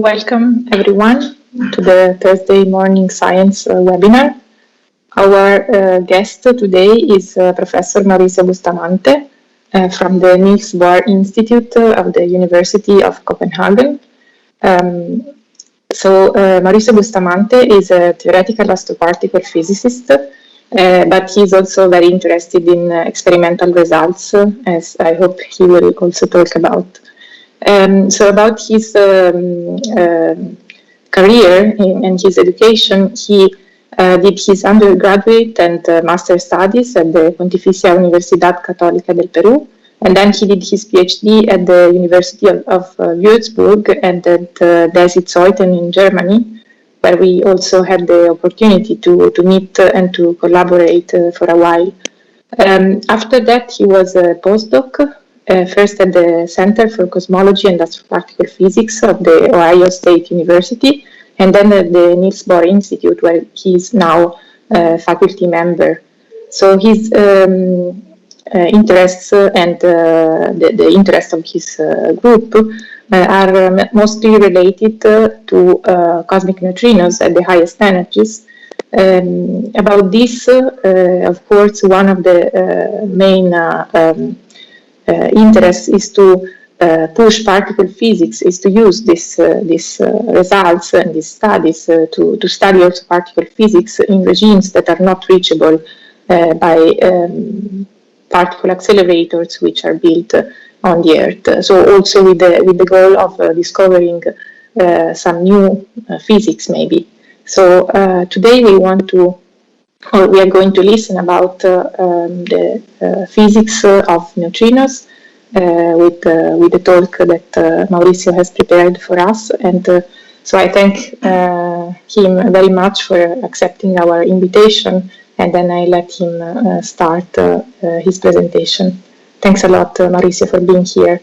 Welcome everyone to the Thursday morning science webinar. Our guest today is Professor Maurizio Bustamante from the Niels Bohr Institute of the University of Copenhagen. Maurizio Bustamante is a theoretical astroparticle physicist, but he's also very interested in experimental results, as I hope he will also talk about. About his career and his education, he did his undergraduate and master studies at the Pontificia Universidad Católica del Perú, and then he did his PhD at the University of Würzburg and at Desi Zeuthen in Germany, where we also had the opportunity to meet and to collaborate for a while. After that, he was a postdoc. First at the Center for Cosmology and Astroparticle Physics of the Ohio State University, and then at the Niels Bohr Institute, where he is now a faculty member. So his interests and the interests of his group are mostly related to cosmic neutrinos at the highest energies. About this, of course, one of the main interest is to push particle physics, is to use these results and these studies to study also particle physics in regimes that are not reachable by particle accelerators which are built on the Earth. So also with the goal of discovering some new physics maybe. So today we are going to listen about the physics of neutrinos with the talk that Maurizio has prepared for us. And so I thank him very much for accepting our invitation, and then I let him start his presentation. Thanks a lot, Maurizio, for being here.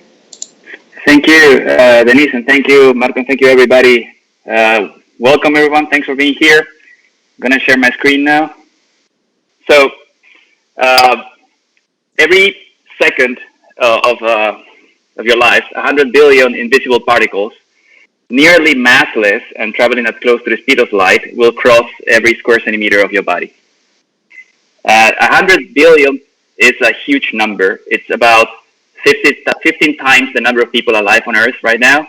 Thank you, Denise, and thank you, Marco, and thank you, everybody. Welcome, everyone. Thanks for being here. I'm going to share my screen now. So every second of your life, 100 billion invisible particles, nearly massless and traveling at close to the speed of light, will cross every square centimeter of your body. 100 billion is a huge number. It's about 15 times the number of people alive on Earth right now.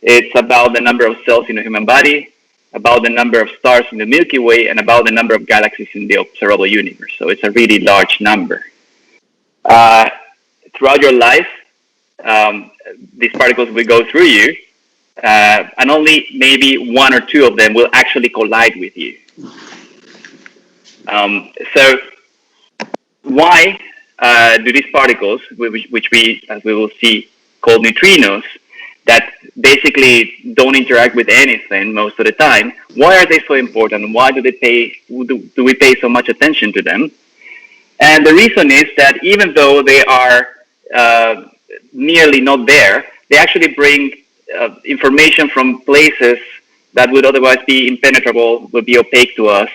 It's about the number of cells in the human body, about the number of stars in the Milky Way, and about the number of galaxies in the observable universe. So it's a really large number. Throughout your life, these particles will go through you, and only maybe one or two of them will actually collide with you. So why do these particles, which we, as we will see, call neutrinos, that basically don't interact with anything most of the time, why are they so important? Why do we pay so much attention to them? And the reason is that even though they are nearly not there, they actually bring information from places that would otherwise be impenetrable, would be opaque to us,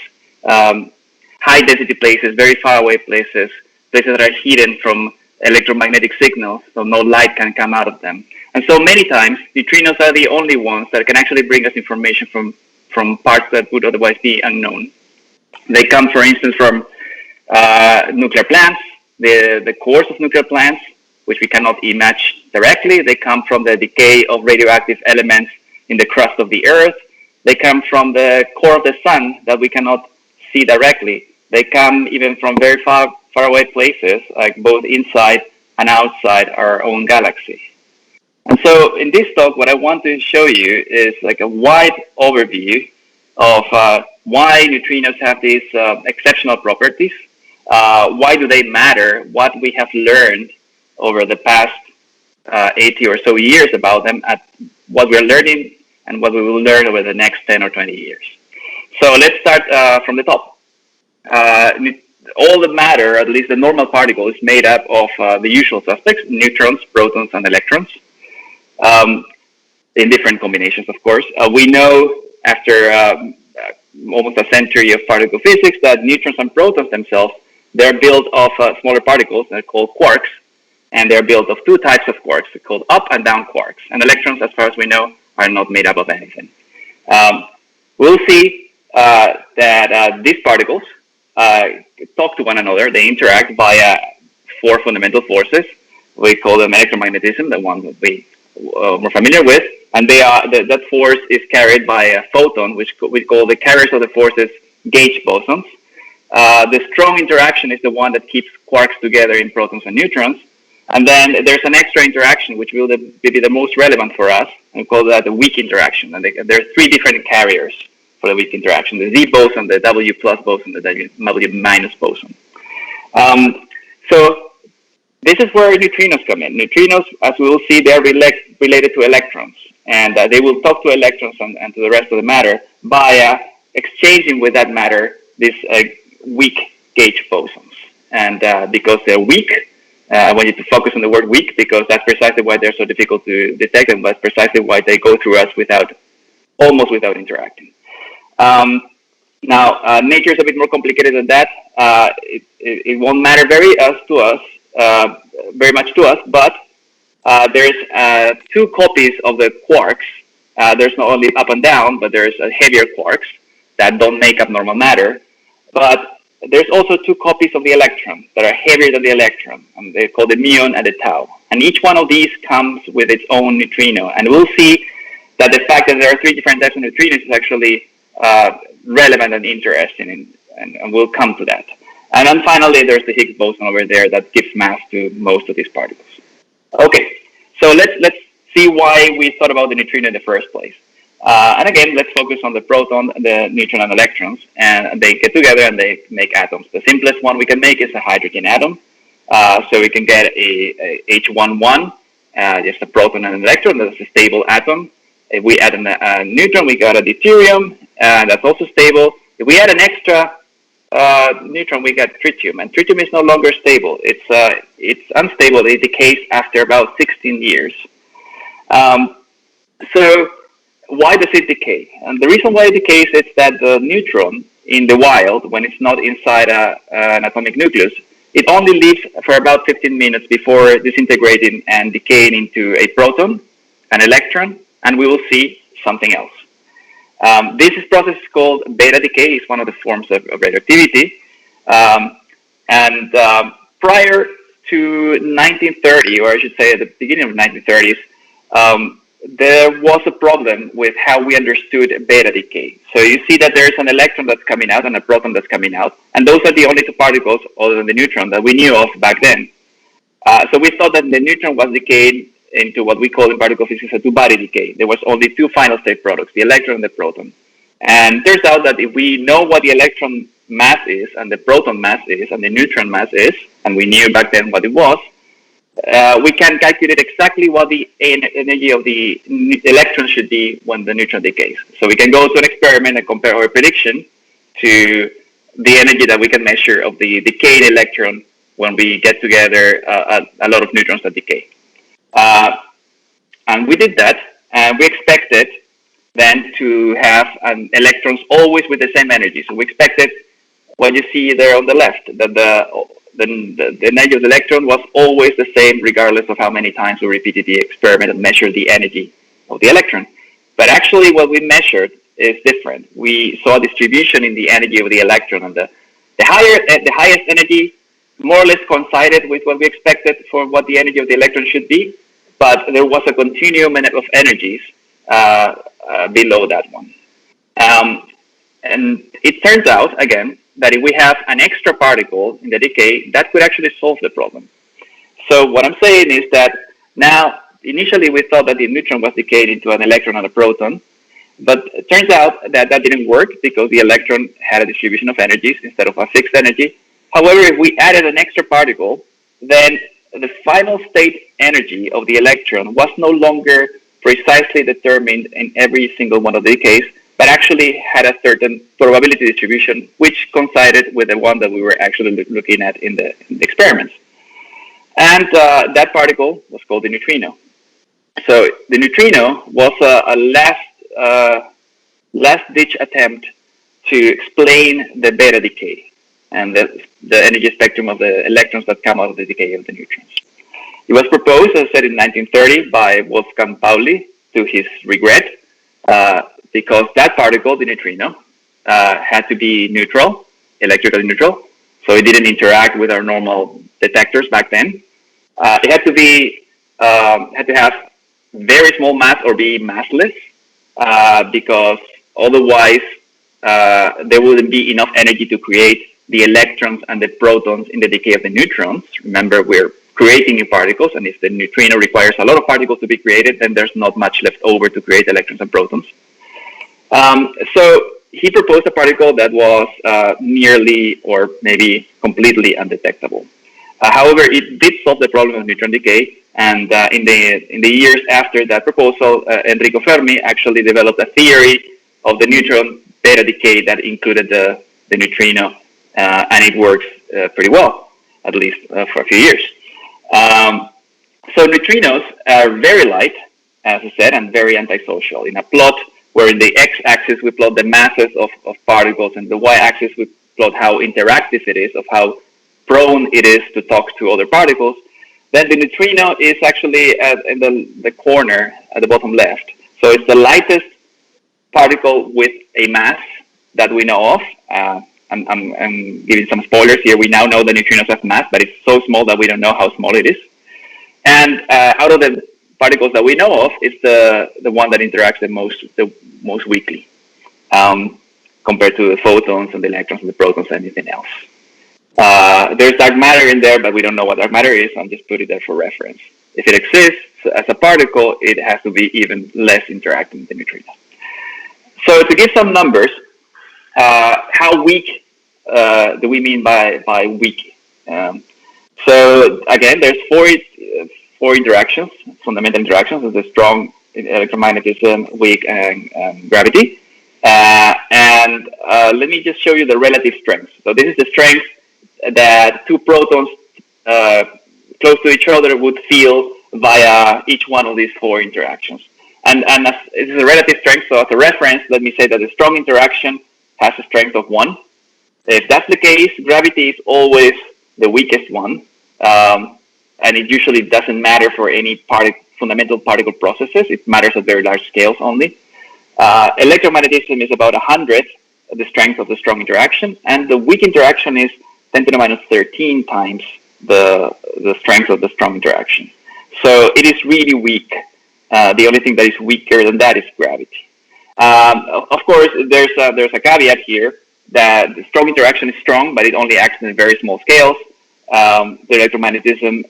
high density places, very far away places that are hidden from electromagnetic signals, so no light can come out of them. And so many times, neutrinos are the only ones that can actually bring us information from parts that would otherwise be unknown. They come, for instance, from nuclear plants, the cores of nuclear plants, which we cannot image directly. They come from the decay of radioactive elements in the crust of the Earth. They come from the core of the sun that we cannot see directly. They come even from very far away places, like both inside and outside our own galaxy. And so in this talk, what I want to show you is like a wide overview of why neutrinos have these exceptional properties, why do they matter, what we have learned over the past 80 or so years about them, at what we're learning and what we will learn over the next 10 or 20 years. So let's start from the top. All the matter, at least the normal particle, is made up of the usual suspects, neutrons, protons, and electrons, in different combinations, of course. We know after almost a century of particle physics that neutrons and protons themselves, they're built of smaller particles, they're called quarks, and they're built of two types of quarks, called up and down quarks. And electrons, as far as we know, are not made up of anything. We'll see that these particles talk to one another. They interact via 4 fundamental forces. We call them electromagnetism, the one that we're familiar with. And that force is carried by a photon, which we call the carriers of the forces gauge bosons. The strong interaction is the one that keeps quarks together in protons and neutrons. And then there's an extra interaction, which will be the most relevant for us, and we call that the weak interaction. And there are 3 different carriers for the weak interaction: the Z boson, the W plus boson, the W minus boson. So this is where neutrinos come in. Neutrinos, as we will see, they are related to electrons, and they will talk to electrons and to the rest of the matter by exchanging with that matter these weak gauge bosons. And because they're weak, I want you to focus on the word weak, because that's precisely why they're so difficult to detect, and that's precisely why they go through us almost without interacting. Now, nature is a bit more complicated than that. It won't matter very much to us, but there's 2 copies of the quarks. There's not only up and down, but there's heavier quarks that don't make up normal matter. But there's also 2 copies of the electron that are heavier than the electron, and they're called the muon and the tau. And each one of these comes with its own neutrino. And we'll see that the fact that there are 3 different types of neutrinos is actually relevant and interesting, and we'll come to that. And then finally, there's the Higgs boson over there that gives mass to most of these particles. Okay, so let's see why we thought about the neutrino in the first place. And again, let's focus on the proton, the neutron, and electrons, and they get together and they make atoms. The simplest one we can make is a hydrogen atom. So we can get a H11, just a proton and an electron. That's a stable atom. If we add a neutron, we got a deuterium, and that's also stable. If we add an extra neutron, we get tritium, and tritium is no longer stable. It's unstable. It decays after about 16 years. So why does it decay? And the reason why it decays is that the neutron in the wild, when it's not inside an atomic nucleus, it only lives for about 15 minutes before disintegrating and decaying into a proton, an electron, and we will see something else. This process is called beta decay. It's one of the forms of radioactivity. Prior to 1930, or I should say at the beginning of the 1930s, there was a problem with how we understood beta decay. So you see that there's an electron that's coming out and a proton that's coming out, and those are the only 2 particles other than the neutron that we knew of back then. So we thought that the neutron was decayed into what we call in particle physics a 2-body decay. There was only 2 final state products, the electron and the proton. And it turns out that if we know what the electron mass is, and the proton mass is, and the neutron mass is, and we knew back then what it was, we can calculate exactly what the energy of the electron should be when the neutron decays. So we can go to an experiment and compare our prediction to the energy that we can measure of the decayed electron when we get together a lot of neutrons that decay. And we did that, and we expected then to have electrons always with the same energy. So we expected what you see there on the left, that the energy of the electron was always the same regardless of how many times we repeated the experiment and measured the energy of the electron. But actually what we measured is different. We saw a distribution in the energy of the electron, and the highest energy more or less coincided with what we expected for what the energy of the electron should be, but there was a continuum of energies below that one. And it turns out, again, that if we have an extra particle in the decay, that could actually solve the problem. So what I'm saying is that now, initially we thought that the neutron was decayed into an electron and a proton, but it turns out that that didn't work because the electron had a distribution of energies instead of a fixed energy. However, if we added an extra particle, then the final state energy of the electron was no longer precisely determined in every single one of the decays, but actually had a certain probability distribution, which coincided with the one that we were actually looking at in the experiments. And that particle was called the neutrino. So the neutrino was a last-ditch attempt to explain the beta decay and the energy spectrum of the electrons that come out of the decay of the neutrons. It was proposed, as I said, in 1930 by Wolfgang Pauli, to his regret, because that particle, the neutrino, had to be neutral, electrically neutral, so it didn't interact with our normal detectors back then. It had to have very small mass or be massless, because otherwise there wouldn't be enough energy to create the electrons and the protons in the decay of the neutrons. Remember, we're creating new particles, and if the neutrino requires a lot of particles to be created, then there's not much left over to create electrons and protons. So he proposed a particle that was nearly or maybe completely undetectable. However, it did solve the problem of neutron decay, and in the years after that proposal, Enrico Fermi actually developed a theory of the neutron beta decay that included the neutrino, and it works pretty well, at least for a few years. So neutrinos are very light, as I said, and very antisocial. In a plot where in the x-axis we plot the masses of particles, and the y-axis we plot how interactive it is, of how prone it is to talk to other particles, then the neutrino is actually in the corner at the bottom left. So it's the lightest particle with a mass that we know of. I'm giving some spoilers here. We now know the neutrinos have mass, but it's so small that we don't know how small it is. And out of the particles that we know of, it's the one that interacts the most weakly, compared to the photons and the electrons and the protons and anything else. There's dark matter in there, but we don't know what dark matter is. I'll just put it there for reference. If it exists as a particle, it has to be even less interacting with the neutrino. So to give some numbers, how weak do we mean by weak? So again, there's four interactions, fundamental interactions. There's the strong electromagnetism, weak, and gravity. And let me just show you the relative strength. So this is the strength that two protons close to each other would feel via each one of these four interactions. And as this is a relative strength, so as a reference, let me say that the strong interaction has a strength of 1. If that's the case, gravity is always the weakest one, and it usually doesn't matter for any fundamental particle processes. It matters at very large scales only. Electromagnetism is about 100, the strength of the strong interaction, and the weak interaction is 10 to the minus 13 times the strength of the strong interaction. So it is really weak. The only thing that is weaker than that is gravity. Of course, there's a caveat here that the strong interaction is strong, but it only acts in very small scales. The electromagnetism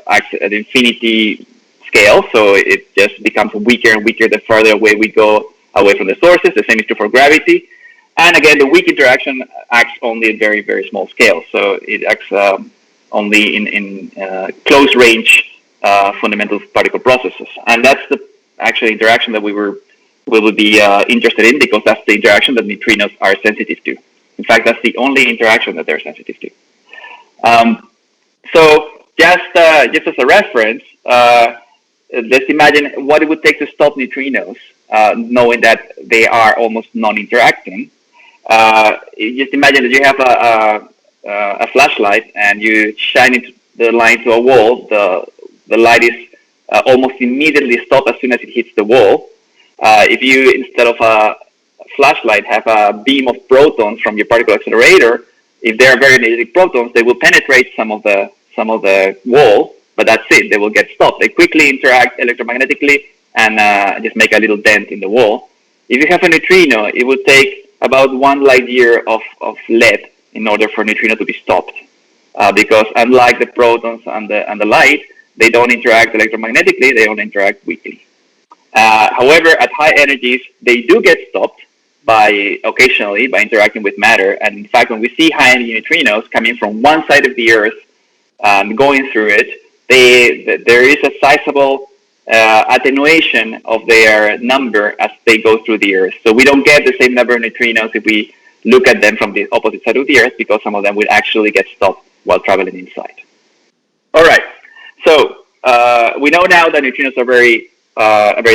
acts at infinity scale, so it just becomes weaker and weaker the farther away we go away from the sources. The same is true for gravity. And again, the weak interaction acts only at very, very small scale. So it acts only in close range fundamental particle processes. And that's the actual interaction that we will be interested in, because that's the interaction that neutrinos are sensitive to. In fact, that's the only interaction that they're sensitive to. So just as a reference, let's imagine what it would take to stop neutrinos, knowing that they are almost non-interacting. Just imagine that you have a flashlight and you shine the light to a wall. The light is almost immediately stopped as soon as it hits the wall. If you, instead of a flashlight, have a beam of protons from your particle accelerator, if they are very energetic protons, they will penetrate some of the wall, but that's it. They will get stopped. They quickly interact electromagnetically and just make a little dent in the wall. If you have a neutrino, it would take about 1 light year of lead in order for a neutrino to be stopped, because unlike the protons and the light, they don't interact electromagnetically. They only interact weakly. However, at high energies, they do get stopped occasionally by interacting with matter. And in fact, when we see high energy neutrinos coming from one side of the Earth, going through it, there is a sizable attenuation of their number as they go through the Earth. So we don't get the same number of neutrinos if we look at them from the opposite side of the Earth, because some of them will actually get stopped while traveling inside. All right. So we know now that neutrinos are very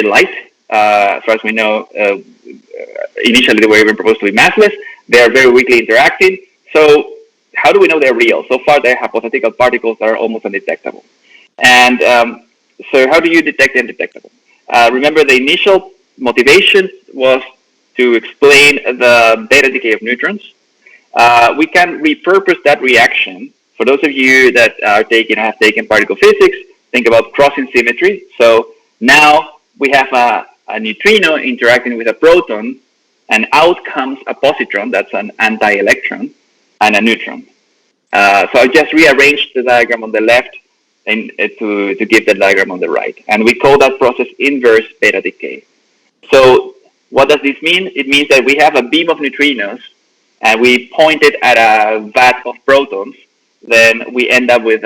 light. As far as we know, initially they were even proposed to be massless. They are very weakly interacting. So how do we know they're real? So far, they're hypothetical particles that are almost undetectable. And so how do you detect the undetectable? Remember, the initial motivation was to explain the beta decay of neutrons. We can repurpose that reaction. For those of you that have taken particle physics, think about crossing symmetry. So now we have a neutrino interacting with a proton, and out comes a positron, that's an anti-electron, and a neutron. So I just rearranged the diagram on the left to give the diagram on the right. And we call that process inverse beta decay. So what does this mean? It means that we have a beam of neutrinos, and we point it at a vat of protons. Then we end up with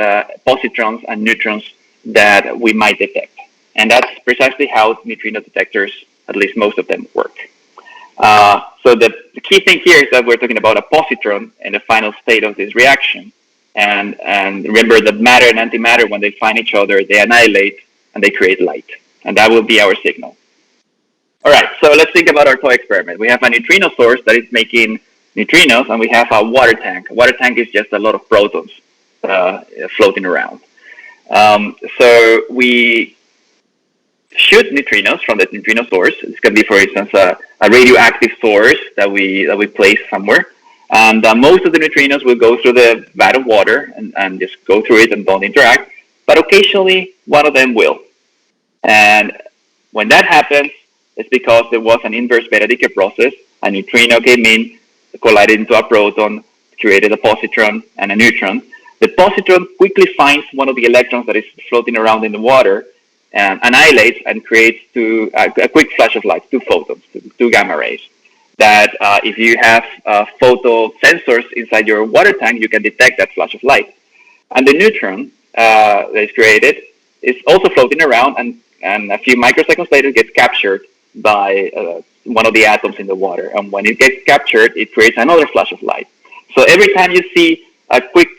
positrons and neutrons that we might detect. And that's precisely how neutrino detectors, at least most of them, work. So the key thing here is that we're talking about a positron in the final state of this reaction. And remember that matter and antimatter, when they find each other, they annihilate and they create light. And that will be our signal. All right, so let's think about our toy experiment. We have a neutrino source that is making neutrinos, and we have a water tank. A water tank is just a lot of protons floating around. So we shoot neutrinos from the neutrino source. This can be, for instance, a radioactive source that we place somewhere. And most of the neutrinos will go through the vat of water and just go through it and don't interact. But occasionally, one of them will. And when that happens, it's because there was an inverse beta decay process. A neutrino came in, collided into a proton, created a positron and a neutron. The positron quickly finds one of the electrons that is floating around in the water, and annihilates and creates a quick flash of light, 2 photons, 2 gamma rays. That if you have photo sensors inside your water tank, you can detect that flash of light. And the neutron that is created is also floating around, and a few microseconds later gets captured by one of the atoms in the water. And when it gets captured, it creates another flash of light. So every time you see a quick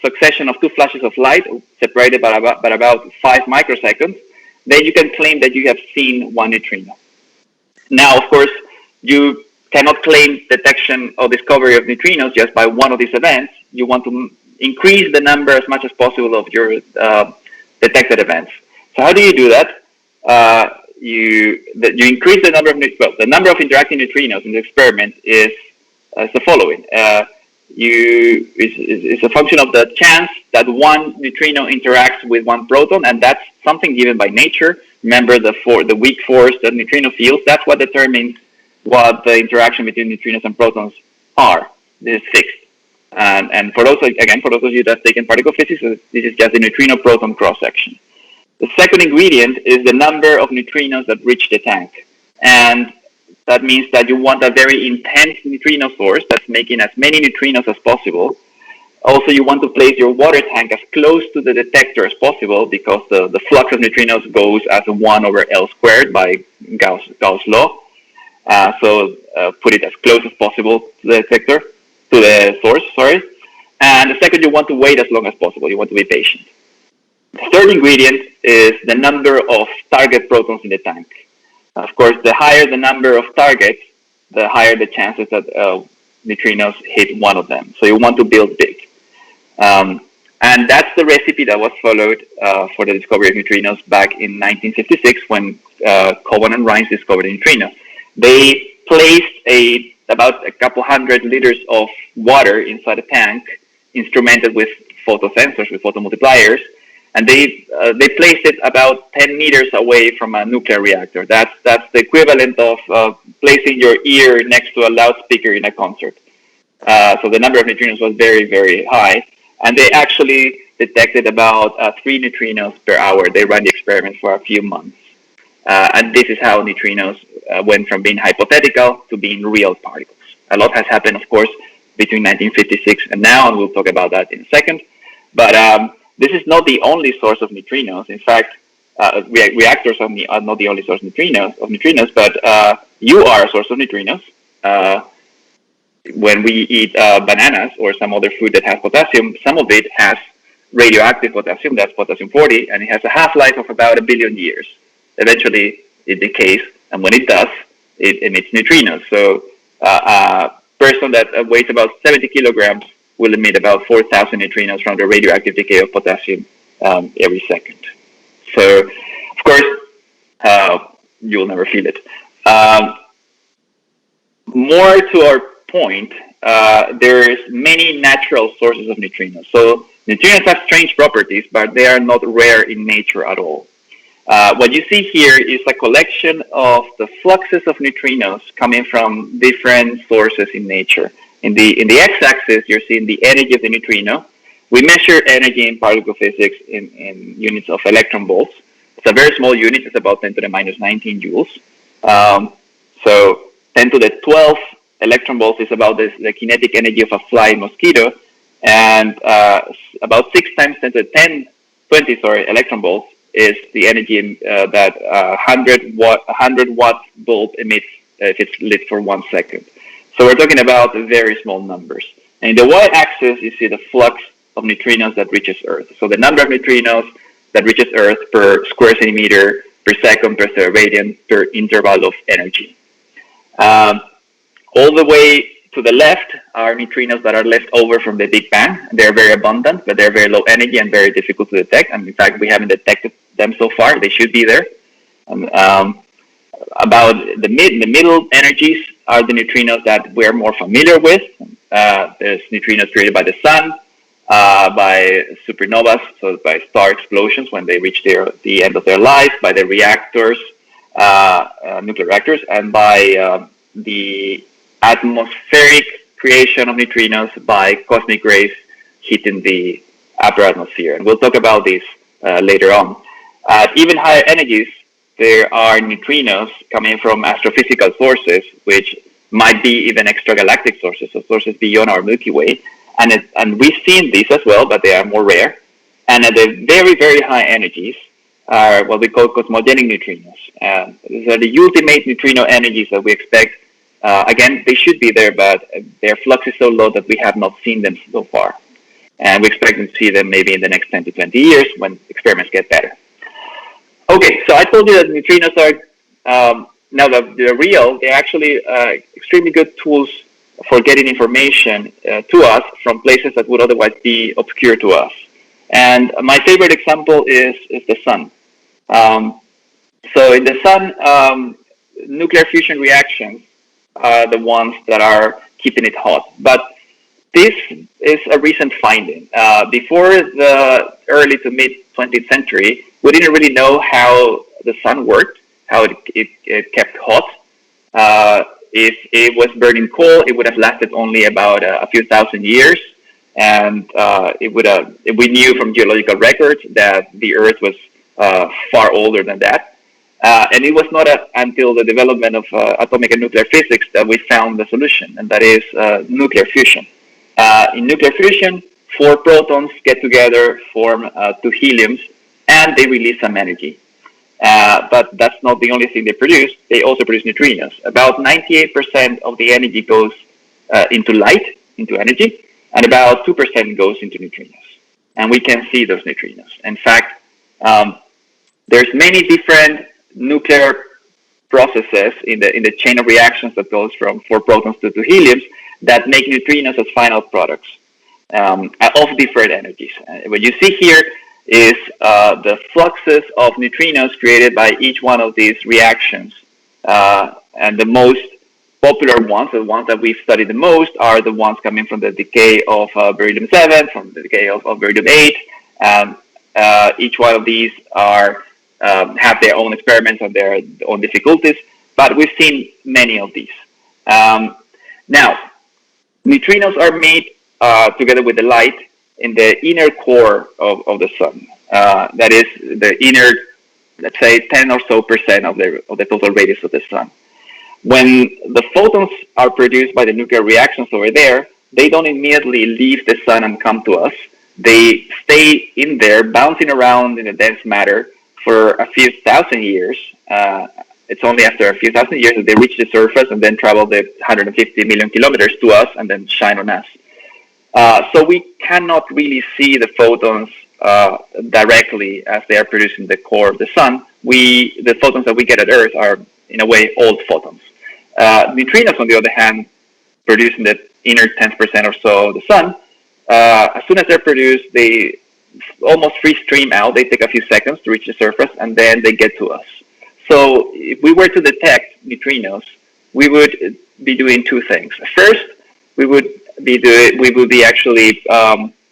succession of 2 flashes of light separated by about 5 microseconds, then you can claim that you have seen one neutrino. Now, of course, you cannot claim detection or discovery of neutrinos just by one of these events. You want to increase the number as much as possible of your detected events. So how do you do that? You increase the number of the number of interacting neutrinos in the experiment is the following. It's a function of the chance that one neutrino interacts with one proton, and that's something given by nature. Remember the weak force that neutrino feels. That's what determines what the interaction between neutrinos and protons are. This is fixed. And for those of you that have taken particle physics, this is just the neutrino-proton cross-section. The second ingredient is the number of neutrinos that reach the tank. And that means that you want a very intense neutrino source that's making as many neutrinos as possible. Also, you want to place your water tank as close to the detector as possible, because the flux of neutrinos goes as 1 over L squared by Gauss' law. So put it as close as possible to the detector, to the source, sorry. And the second, you want to wait as long as possible. You want to be patient. The third ingredient is the number of target protons in the tank. Of course, the higher the number of targets, the higher the chances that neutrinos hit one of them. So you want to build big. And that's the recipe that was followed for the discovery of neutrinos back in 1956 when Cowan and Rines discovered the neutrino. They placed about a couple hundred liters of water inside a tank, instrumented with photosensors, with photomultipliers, and they placed it about 10 meters away from a nuclear reactor. That's the equivalent of placing your ear next to a loudspeaker in a concert. So the number of neutrinos was very, very high, and they actually detected about 3 neutrinos per hour. They ran the experiment for a few months. And this is how neutrinos went from being hypothetical to being real particles. A lot has happened, of course, between 1956 and now, and we'll talk about that in a second. But this is not the only source of neutrinos. In fact, reactors are not the only source of neutrinos, but you are a source of neutrinos. When we eat bananas or some other food that has potassium, some of it has radioactive potassium, that's potassium-40, and it has a half-life of about 1 billion years. Eventually, it decays, and when it does, it emits neutrinos. So a person that weighs about 70 kilograms will emit about 4,000 neutrinos from the radioactive decay of potassium every second. So, of course, you'll never feel it. More to our point, there's many natural sources of neutrinos. So neutrinos have strange properties, but they are not rare in nature at all. What you see here is a collection of the fluxes of neutrinos coming from different sources in nature. In the x-axis, you're seeing the energy of the neutrino. We measure energy in particle physics in units of electron volts. It's a very small unit. It's about 10 to the minus 19 joules. So 10 to the 12 electron volts is about the kinetic energy of a flying mosquito, and about 6 times 10 to the 20 electron volts is the energy that 100 watt bulb emits if it's lit for 1 second. So we're talking about very small numbers. And in the y-axis, you see the flux of neutrinos that reaches Earth. So the number of neutrinos that reaches Earth per square centimeter per second per radian per interval of energy. All the way to the left are neutrinos that are left over from the Big Bang. They're very abundant, but they're very low energy and very difficult to detect. And in fact, we haven't detected them so far. They should be there. About the middle energies are the neutrinos that we're more familiar with. There's neutrinos created by the sun, by supernovas, so by star explosions when they reach the end of their life, by the reactors, nuclear reactors, and by the atmospheric creation of neutrinos by cosmic rays hitting the upper atmosphere. And we'll talk about this later on. At even higher energies, there are neutrinos coming from astrophysical sources, which might be even extragalactic sources, so sources beyond our Milky Way. And we've seen these as well, but they are more rare. And at the very, very high energies are what we call cosmogenic neutrinos. These are the ultimate neutrino energies that we expect. Again, they should be there, but their flux is so low that we have not seen them so far. And we expect to see them maybe in the next 10 to 20 years when experiments get better. Okay, so I told you that neutrinos are, now that they're real, they're actually extremely good tools for getting information to us from places that would otherwise be obscure to us. And my favorite example is the sun. So in the sun, nuclear fusion reactions are the ones that are keeping it hot. But this is a recent finding. Before the early to mid 20th century, we didn't really know how the sun worked, how it kept hot. If it was burning coal, it would have lasted only about a few thousand years. And we knew from geological records that the Earth was far older than that. And it was not until the development of atomic and nuclear physics that we found the solution, and that is nuclear fusion. In nuclear fusion, 4 protons get together, form 2 heliums, and they release some energy. But that's not the only thing they produce. They also produce neutrinos. About 98% of the energy goes into light, into energy, and about 2% goes into neutrinos. And we can see those neutrinos. In fact, there's many different nuclear processes in the chain of reactions that goes from 4 protons to 2 heliums that make neutrinos as final products of different energies. What you see here is the fluxes of neutrinos created by each one of these reactions. And the most popular ones, the ones that we've studied the most, are the ones coming from the decay of beryllium-7, from the decay of beryllium-8. And each one of these have their own experiments and their own difficulties, but we've seen many of these. Now, neutrinos are made together with the light in the inner core of the sun. That is the inner, let's say, 10 or so percent of the total radius of the sun. When the photons are produced by the nuclear reactions over there, they don't immediately leave the sun and come to us. They stay in there, bouncing around in the dense matter for a few thousand years. It's only after a few thousand years that they reach the surface and then travel the 150 million kilometers to us and then shine on us. So we cannot really see the photons directly as they are produced in the core of the sun. The photons that we get at Earth are, in a way, old photons. Neutrinos, on the other hand, produced in the inner 10% or so of the sun, as soon as they're produced, they almost free stream out. They take a few seconds to reach the surface, and then they get to us. So if we were to detect neutrinos, we would be doing two things. First, we would be actually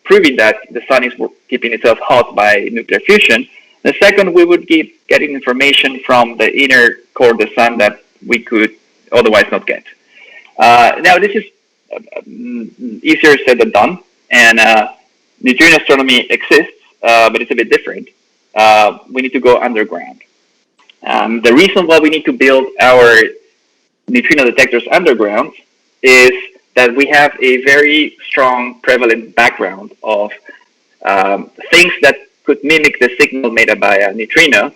proving that the sun is keeping itself hot by nuclear fusion. The second, we would keep getting information from the inner core of the sun that we could otherwise not get. Now, this is easier said than done, and neutrino astronomy exists, but it's a bit different. We need to go underground. The reason why we need to build our neutrino detectors underground is that we have a very strong prevalent background of things that could mimic the signal made by a neutrino,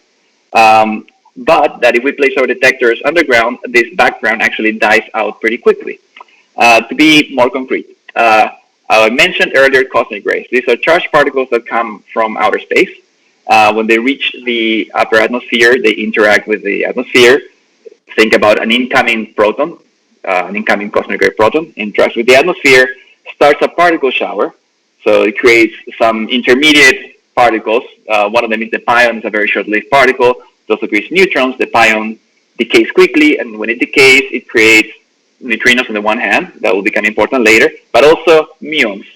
but that if we place our detectors underground, this background actually dies out pretty quickly. To be more concrete, I mentioned earlier cosmic rays. These are charged particles that come from outer space. When they reach the upper atmosphere, they interact with the atmosphere. Think about an incoming proton, an incoming cosmic ray proton, interacts with the atmosphere, starts a particle shower. So it creates some intermediate particles. One of them is the pion. It's a very short-lived particle. It also creates neutrons. The pion decays quickly, and when it decays, it creates neutrinos on the one hand. That will become important later, but also muons,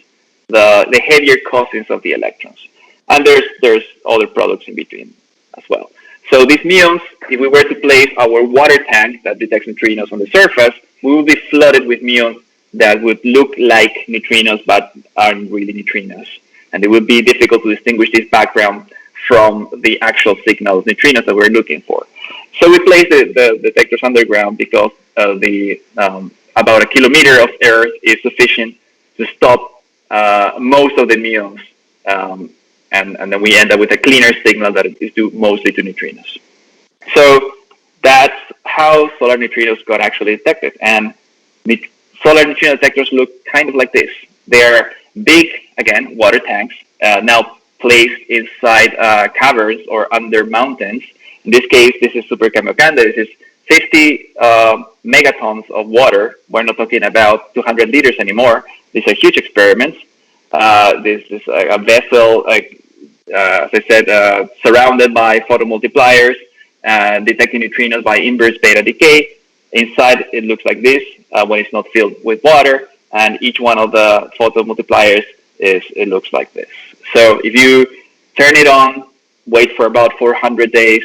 the heavier cousins of the electrons. And there's other products in between as well. So these muons, if we were to place our water tank that detects neutrinos on the surface, we would be flooded with muons that would look like neutrinos but aren't really neutrinos. And it would be difficult to distinguish this background from the actual signal of neutrinos that we're looking for. So we place the detectors underground because about a kilometer of Earth is sufficient to stop most of the muons. And then we end up with a cleaner signal that is due mostly to neutrinos. So that's how solar neutrinos got actually detected. And solar neutrino detectors look kind of like this. They're big, again, water tanks, now placed inside caverns or under mountains. In this case, this is Super Camocanda. This is 50 megatons of water. We're not talking about 200 liters anymore. These are huge experiments. This is a vessel, as I said, surrounded by photomultipliers, detecting neutrinos by inverse beta decay. Inside, it looks like this when it's not filled with water, and each one of the photomultipliers it looks like this. So if you turn it on, wait for about 400 days,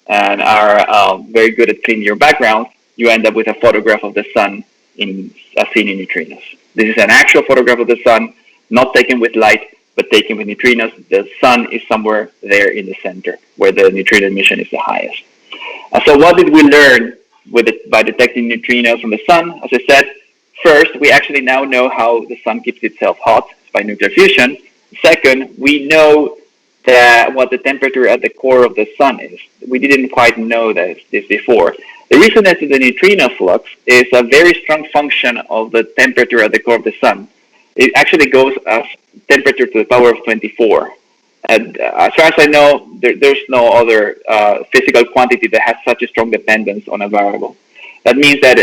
and are very good at cleaning your background, you end up with a photograph of the sun seen in neutrinos. This is an actual photograph of the sun, not taken with light, but taken with neutrinos. The sun is somewhere there in the center, where the neutrino emission is the highest. So what did we learn by detecting neutrinos from the sun? As I said, first, we actually now know how the sun keeps itself hot by nuclear fusion. Second, we know what the temperature at the core of the sun is. We didn't quite know this before. The reason that the neutrino flux is a very strong function of the temperature at the core of the sun. It actually goes as temperature to the power of 24. And as far as I know, there's no other physical quantity that has such a strong dependence on a variable. That means that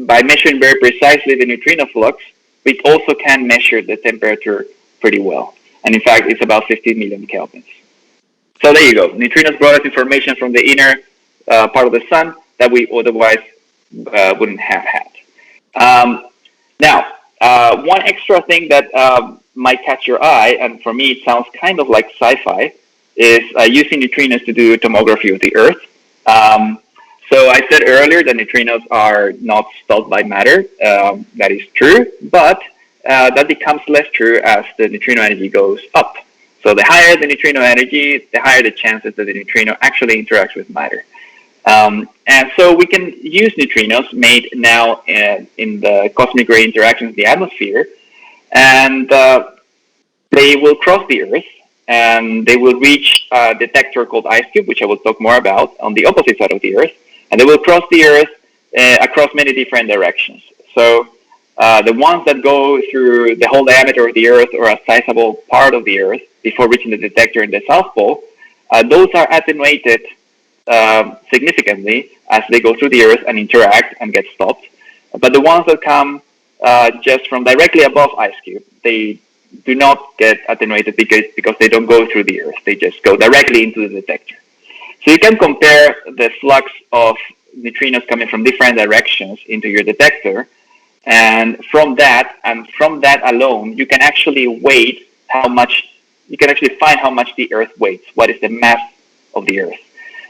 by measuring very precisely the neutrino flux, we also can measure the temperature pretty well. And in fact, it's about 15 million kelvins. So there you go. Neutrinos brought us information from the inner part of the sun that we otherwise wouldn't have had. Now, one extra thing that might catch your eye, and for me it sounds kind of like sci-fi, is using neutrinos to do tomography of the Earth. So I said earlier that neutrinos are not stalled by matter. That is true, but that becomes less true as the neutrino energy goes up. So the higher the neutrino energy, the higher the chances that the neutrino actually interacts with matter. And so we can use neutrinos made now in the cosmic ray interactions in the atmosphere, and they will cross the Earth, and they will reach a detector called IceCube, which I will talk more about, on the opposite side of the Earth, and they will cross the Earth across many different directions. So the ones that go through the whole diameter of the Earth or a sizable part of the Earth before reaching the detector in the South Pole, those are attenuated significantly as they go through the Earth and interact and get stopped. But the ones that come just from directly above IceCube, they do not get attenuated because they don't go through the Earth. They just go directly into the detector. So you can compare the flux of neutrinos coming from different directions into your detector, and from that alone, you can actually weight how much. You can actually find how much the Earth weighs. What is the mass of the Earth?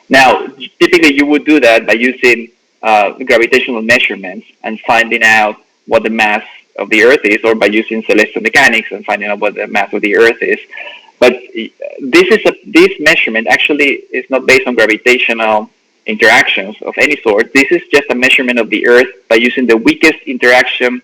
Now, typically you would do that by using gravitational measurements and finding out what the mass of the Earth is, or by using celestial mechanics and finding out what the mass of the Earth is. But this measurement actually is not based on gravitational interactions of any sort. This is just a measurement of the Earth by using the weakest interaction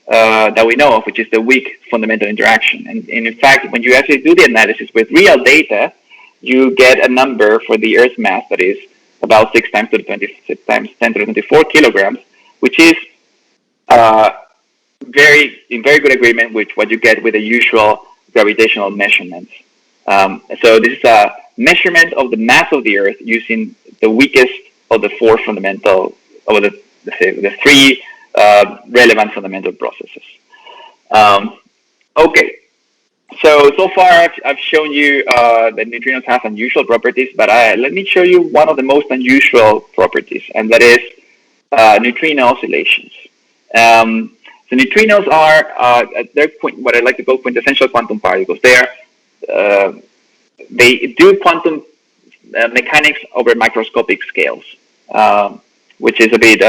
that we know of, which is the weak fundamental interaction. And in fact, when you actually do the analysis with real data, you get a number for the Earth's mass that is about 6 times 10 to the 24 kilograms, which is in very good agreement with what you get with the usual gravitational measurements. So this is a measurement of the mass of the Earth using the weakest of the four fundamental, or the three relevant fundamental processes. Okay. So far I've shown you that neutrinos have unusual properties, but let me show you one of the most unusual properties, and that is neutrino oscillations. So neutrinos are they're what I like to call quintessential quantum particles. They do quantum mechanics over microscopic scales, which is a bit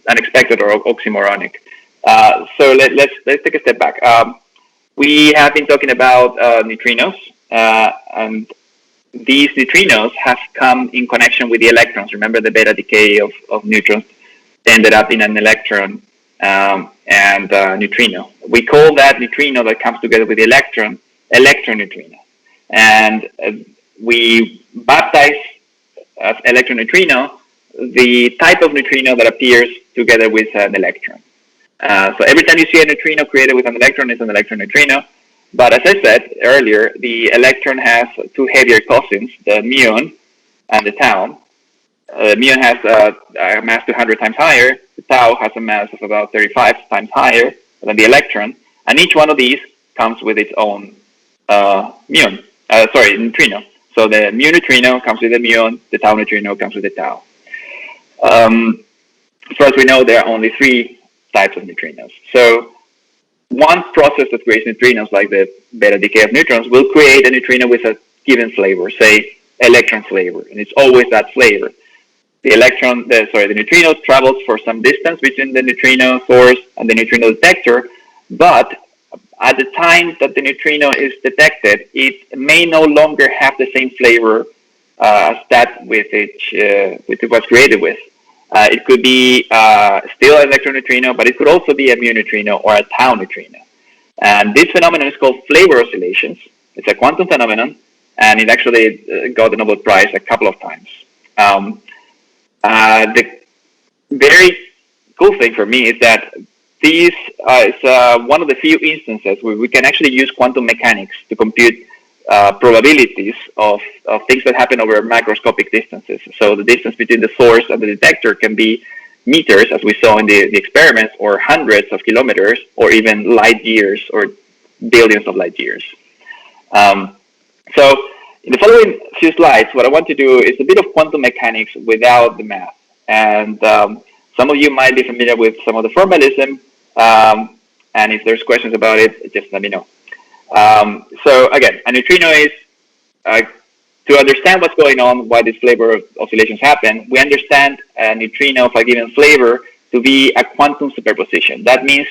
unexpected or oxymoronic. So let's take a step back. We have been talking about neutrinos, and these neutrinos have come in connection with the electrons. Remember, the beta decay of neutrons ended up in an electron and neutrino. We call that neutrino that comes together with the electron neutrino. And we baptize as electron neutrino the type of neutrino that appears together with an electron. So every time you see a neutrino created with an electron, it's an electron neutrino. But as I said earlier, the electron has two heavier cousins, the muon and the tau. The muon has a mass 200 times higher. The tau has a mass of about 35 times higher than the electron. And each one of these comes with its own neutrino. So the mu neutrino comes with the muon, the tau neutrino comes with the tau. As far as we know, there are only three types of neutrinos. So one process that creates neutrinos, like the beta decay of neutrons, will create a neutrino with a given flavor, say electron flavor, and it's always that flavor. The neutrino travels for some distance between the neutrino source and the neutrino detector, but at the time that the neutrino is detected, it may no longer have the same flavor as that with which it was created with. It could be still an electron neutrino, but it could also be a mu neutrino or a tau neutrino. And this phenomenon is called flavor oscillations. It's a quantum phenomenon, and it actually got the Nobel Prize a couple of times. The very cool thing for me is that this is one of the few instances where we can actually use quantum mechanics to compute probabilities of things that happen over macroscopic distances. So the distance between the source and the detector can be meters, as we saw in the experiments, or hundreds of kilometers, or even light years, or billions of light years. So in the following few slides, what I want to do is a bit of quantum mechanics without the math. And some of you might be familiar with some of the formalism, and if there's questions about it, just let me know. So again, a neutrino is, to understand what's going on, why these flavor oscillations happen, we understand a neutrino of a given flavor to be a quantum superposition. That means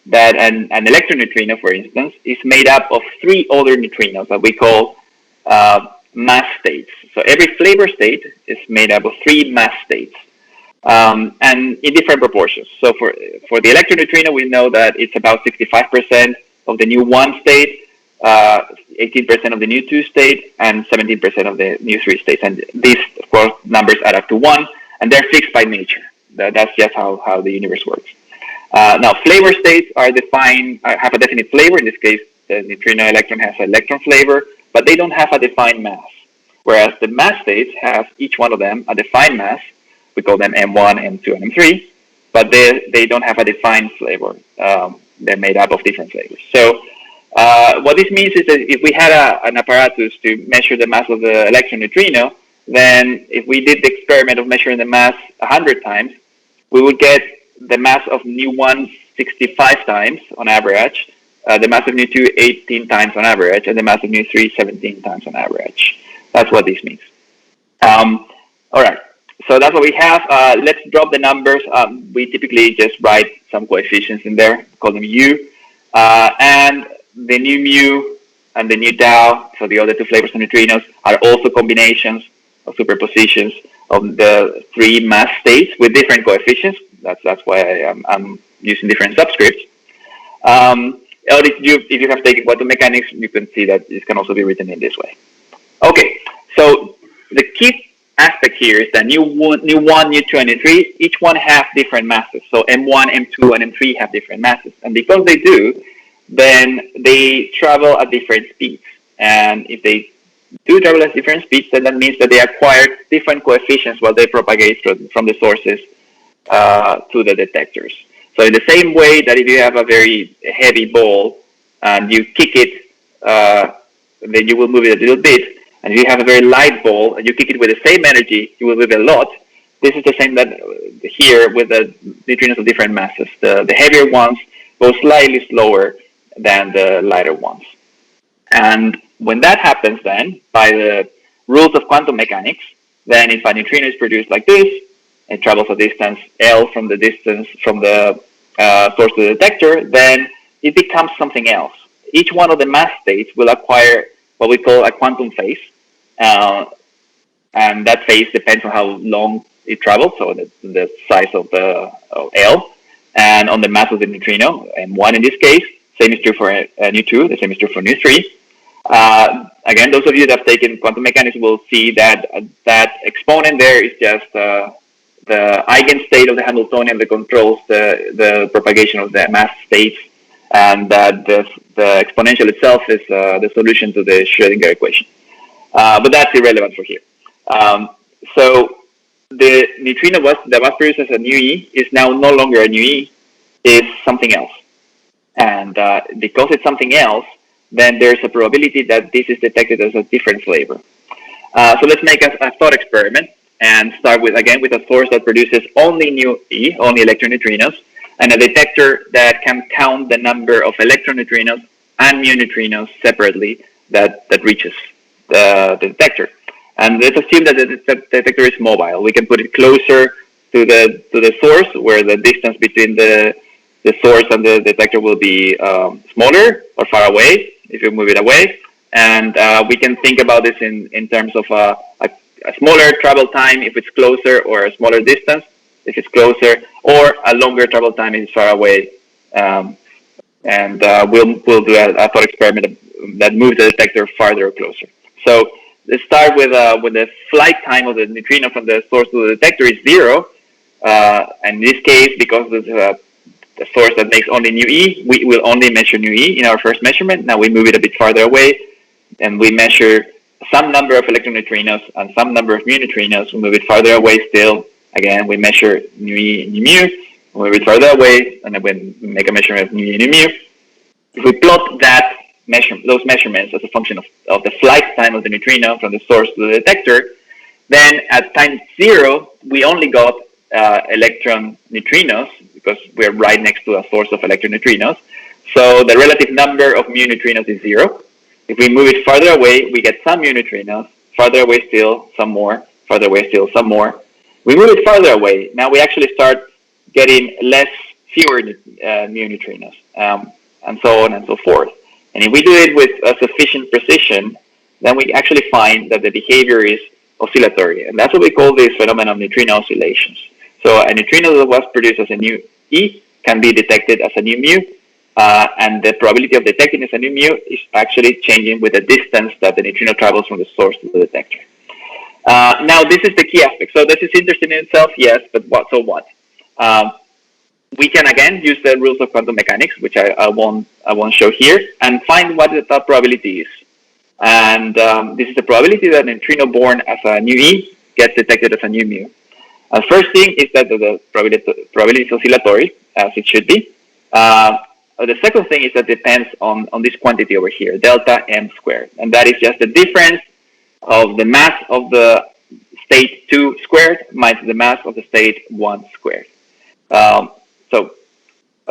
that an electron neutrino, for instance, is made up of three other neutrinos that we call mass states. So every flavor state is made up of three mass states, and in different proportions. So for the electron neutrino, we know that it's about 65% of the new 1 state, 18% of the new 2 state, and 17% of the new 3 states. And these, of course, numbers add up to 1, and they're fixed by nature. That's just how the universe works. Now, flavor states are defined, have a definite flavor. In this case, the neutrino electron has an electron flavor, but they don't have a defined mass. Whereas the mass states have, each one of them, a defined mass. We call them M1, M2, and M3, but they don't have a defined flavor. They're made up of different flavors. So what this means is that if we had an apparatus to measure the mass of the electron neutrino, then if we did the experiment of measuring the mass 100 times, we would get the mass of nu1 65 times on average, the mass of nu2 18 times on average, and the mass of nu3 17 times on average. That's what this means. All right, so that's what we have. Let's drop the numbers. We typically just write some coefficients in there, call them u, and the nu mu and the nu tau, so the other two flavors of neutrinos, are also combinations of superpositions of the three mass states with different coefficients. That's why I'm using different subscripts. If you have taken quantum mechanics, you can see that this can also be written in this way. Okay, so the key aspect here is that nu1, nu2, and nu3, each one have different masses. So M1, M2, and M3 have different masses. And because they do, then they travel at different speeds. And if they do travel at different speeds, then that means that they acquire different coefficients while they propagate from the sources to the detectors. So in the same way that if you have a very heavy ball and you kick it, then you will move it a little bit. And if you have a very light ball and you kick it with the same energy, you will move it a lot. This is the same that here with the neutrinos of different masses. The heavier ones go slightly slower than the lighter ones. And when that happens then, by the rules of quantum mechanics, then if a neutrino is produced like this, it travels a distance L from the distance from the source to the detector, then it becomes something else. Each one of the mass states will acquire what we call a quantum phase. And that phase depends on how long it travels, so the size of the L, and on the mass of the neutrino, M1 in this case. Same is true for nu2, the same is true for nu3. Again, those of you that have taken quantum mechanics will see that that exponent there is just the eigenstate of the Hamiltonian that controls the propagation of the mass states, and that the exponential itself is the solution to the Schrödinger equation. But that's irrelevant for here. So the neutrino that was produced as a nu E is now no longer a nu E, is something else. And because it's something else, then there's a probability that this is detected as a different flavor. So let's make a thought experiment and start with a source that produces only nu E, only electron neutrinos, and a detector that can count the number of electron neutrinos and mu neutrinos separately that reaches the detector. And let's assume that the detector is mobile. We can put it closer to the source, where the distance between the source and the detector will be smaller or far away if you move it away. And we can think about this in terms of a smaller travel time if it's closer, or a smaller distance if it's closer, or a longer travel time if it's far away. And we'll do a thought experiment that moves the detector farther or closer. So let's start with the flight time of the neutrino from the source to the detector is 0. And in this case, because the source that makes only nu E, we will only measure nu E in our first measurement. Now we move it a bit farther away, and we measure some number of electron neutrinos and some number of mu neutrinos. We move it farther away still. Again, we measure nu E and nu mu. We move it farther away, and then we make a measurement of nu E and nu mu. If we plot those measurements as a function of the flight time of the neutrino from the source to the detector, then at time 0, we only got electron neutrinos, because we're right next to a source of electron neutrinos. So the relative number of mu neutrinos is 0. If we move it farther away, we get some mu neutrinos, farther away still, some more, farther away still, some more. We move it farther away. Now we actually start getting fewer mu neutrinos, and so on and so forth. And if we do it with sufficient precision, then we actually find that the behavior is oscillatory. And that's what we call this phenomenon of neutrino oscillations. So a neutrino that was produced as a nu E can be detected as a nu mu, and the probability of detecting as a nu mu is actually changing with the distance that the neutrino travels from the source to the detector. Now, this is the key aspect. So this is interesting in itself, yes, but what? So what? We can again use the rules of quantum mechanics, which I won't show here, and find what the top probability is. And this is the probability that a neutrino born as a nu E gets detected as a nu mu. First thing is that the probability is oscillatory, as it should be. The second thing is that it depends on this quantity over here, delta m squared, and that is just the difference of the mass of the state 2 squared minus the mass of the state 1 squared. So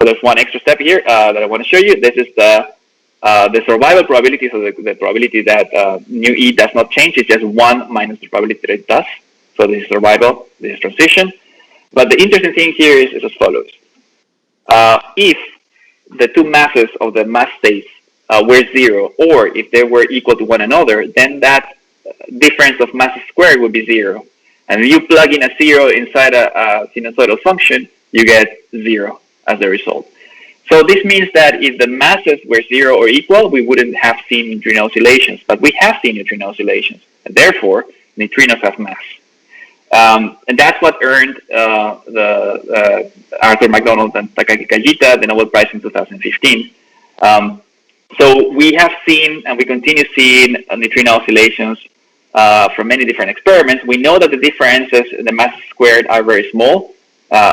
there's one extra step here that I want to show you. This is the survival probability, so the probability that nu E does not change is just 1 minus the probability that it does. So this is survival, this is transition. But the interesting thing here is as follows. If the two masses of the mass states were 0, or if they were equal to one another, then that difference of masses squared would be 0. And if you plug in a 0 inside a sinusoidal function, you get 0 as the result. So this means that if the masses were 0 or equal, we wouldn't have seen neutrino oscillations, but we have seen neutrino oscillations, and therefore neutrinos have mass. And that's what earned Arthur McDonald and Takaaki Kajita the Nobel Prize in 2015. So we have seen, and we continue seeing, neutrino oscillations from many different experiments. We know that the differences in the mass squared are very small,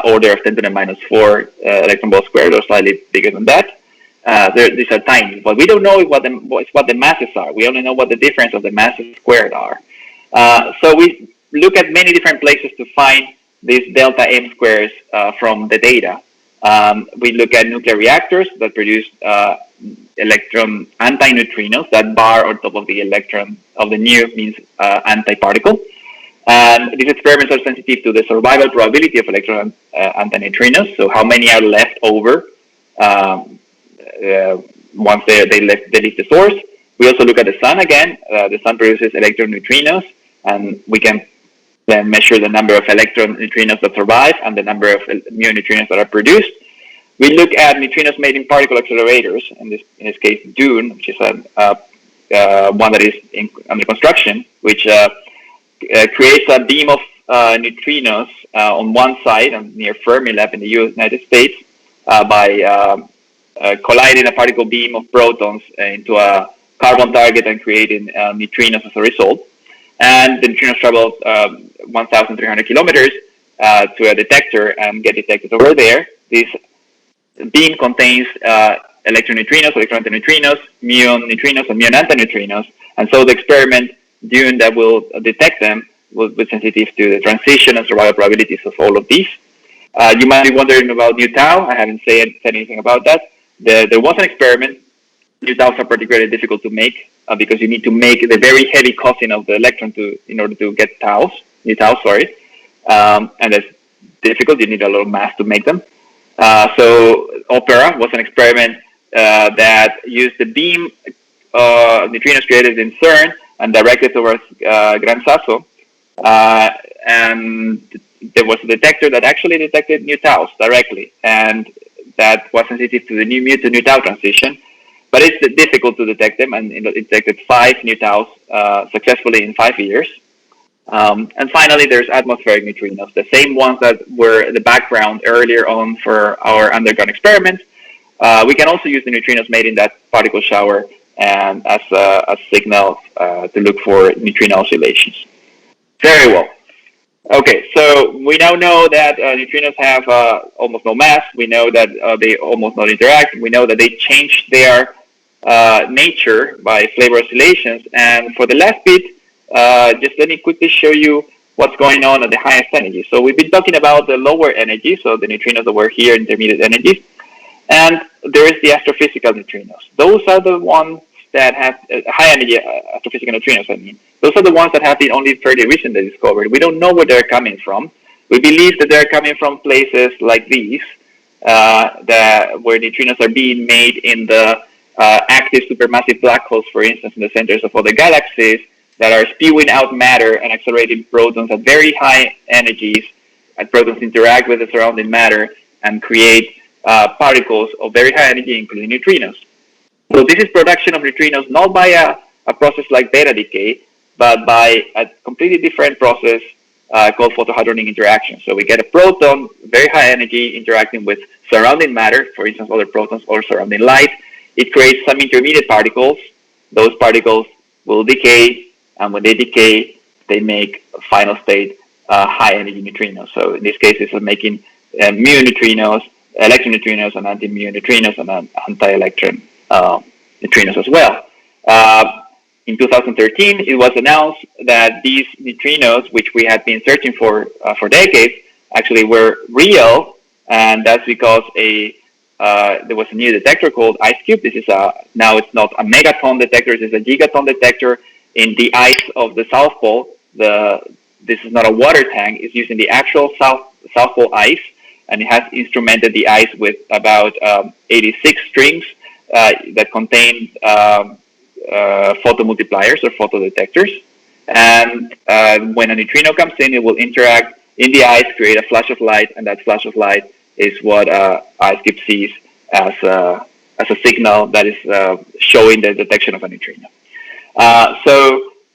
order of 10 to the minus 4 electron volt squared, or slightly bigger than that. These are tiny, but we don't know what the masses are. We only know what the difference of the masses squared are. So we look at many different places to find these delta M squares from the data. We look at nuclear reactors that produce electron antineutrinos. That bar on top of the electron of the nu means antiparticle. And these experiments are sensitive to the survival probability of electron antineutrinos, so how many are left over once they leave the source. We also look at the sun again. The sun produces electron neutrinos, and we can then measure the number of electron neutrinos that survive and the number of mu neutrinos that are produced. We look at neutrinos made in particle accelerators, in this case DUNE, which is one that is under construction, which creates a beam of neutrinos on one side near Fermilab in the United States by colliding a particle beam of protons into a carbon target and creating neutrinos as a result. And the neutrinos travel 1,300 kilometers to a detector and get detected over there. This beam contains electron neutrinos, electron antineutrinos, muon neutrinos, and muon antineutrinos. And so the experiment DUNE that will detect them will be sensitive to the transition and survival probabilities of all of these. You might be wondering about nu tau. I haven't said anything about that. There was an experiment. Nu taus are particularly difficult to make because you need to make the very heavy cousin of the electron in order to get nu taus, sorry. And that's difficult. You need a lot of mass to make them. So OPERA was an experiment that used the beam neutrinos created in CERN and directed towards Gran Sasso. And there was a detector that actually detected nu taus directly, and that was sensitive to the nu mu to nu tau transition. But it's difficult to detect them, and it detected 5 nu taus successfully in 5 years. And finally, there's atmospheric neutrinos, the same ones that were the background earlier on for our underground experiments. We can also use the neutrinos made in that particle shower and as a signal to look for neutrino oscillations. Very well. Okay, so we now know that neutrinos have almost no mass. We know that they almost not interact. We know that they change their nature by flavor oscillations. And for the last bit, just let me quickly show you what's going on at the highest energy. So we've been talking about the lower energy, so the neutrinos that were here, intermediate energies. And there is the astrophysical neutrinos. Those are the ones that have high energy astrophysical neutrinos, I mean. Those are the ones that have been only fairly recently discovered. We don't know where they're coming from. We believe that they're coming from places like these, where neutrinos are being made in the active supermassive black holes, for instance, in the centers of other galaxies, that are spewing out matter and accelerating protons at very high energies, and protons interact with the surrounding matter and create particles of very high energy, including neutrinos. So this is production of neutrinos not by a process like beta decay, but by a completely different process called photohadronic interaction. So we get a proton, very high energy, interacting with surrounding matter, for instance, other protons or surrounding light. It creates some intermediate particles. Those particles will decay, and when they decay, they make a final state high energy neutrinos. So in this case, it's making mu neutrinos, electron neutrinos, and anti-mu neutrinos, and anti-electron neutrinos as well. in 2013, it was announced that these neutrinos, which we had been searching for decades, actually were real, and that's because there was a new detector called IceCube. This is now it's not a megaton detector; it is a gigaton detector in the ice of the South Pole. This is not a water tank; it's using the actual South Pole ice, and it has instrumented the ice with about 86 strings that contain photomultipliers or photodetectors. And when a neutrino comes in, it will interact in the ice, create a flash of light, and that flash of light is what IceCube sees as a signal that is showing the detection of a neutrino. So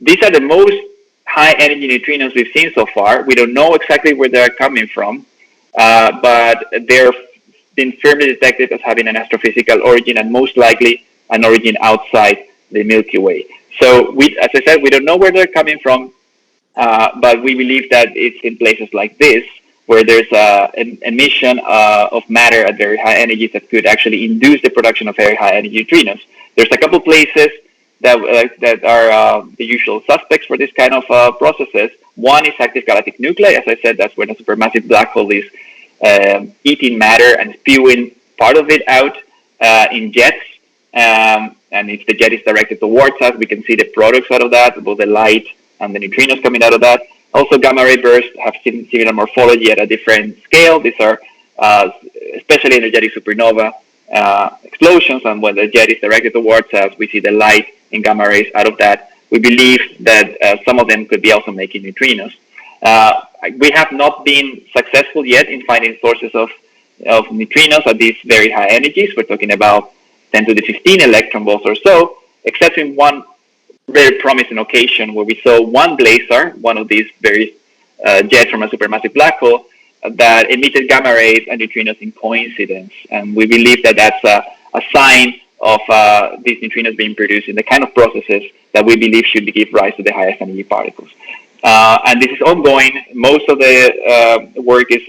these are the most high energy neutrinos we've seen so far. We don't know exactly where they're coming from, but they're been firmly detected as having an astrophysical origin and most likely an origin outside the Milky Way. So as I said, we don't know where they're coming from, but we believe that it's in places like this where there's an emission of matter at very high energies that could actually induce the production of very high energy neutrinos. There's a couple places that are the usual suspects for this kind of processes. One is active galactic nuclei. As I said, that's when a supermassive black hole is eating matter and spewing part of it out in jets. And if the jet is directed towards us, we can see the products out of that, both the light and the neutrinos coming out of that. Also, gamma ray bursts have similar morphology at a different scale. These are especially energetic supernova explosions, and when the jet is directed towards us, we see the light in gamma rays out of that. We believe that some of them could be also making neutrinos. We have not been successful yet in finding sources of neutrinos at these very high energies. We're talking about 10 to the 15 electron volts or so, except in one very promising occasion where we saw one blazar, one of these very jets from a supermassive black hole, that emitted gamma rays and neutrinos in coincidence. And we believe that that's a sign of these neutrinos being produced in the kind of processes that we believe should give rise to the highest energy particles. And this is ongoing. Most of the work is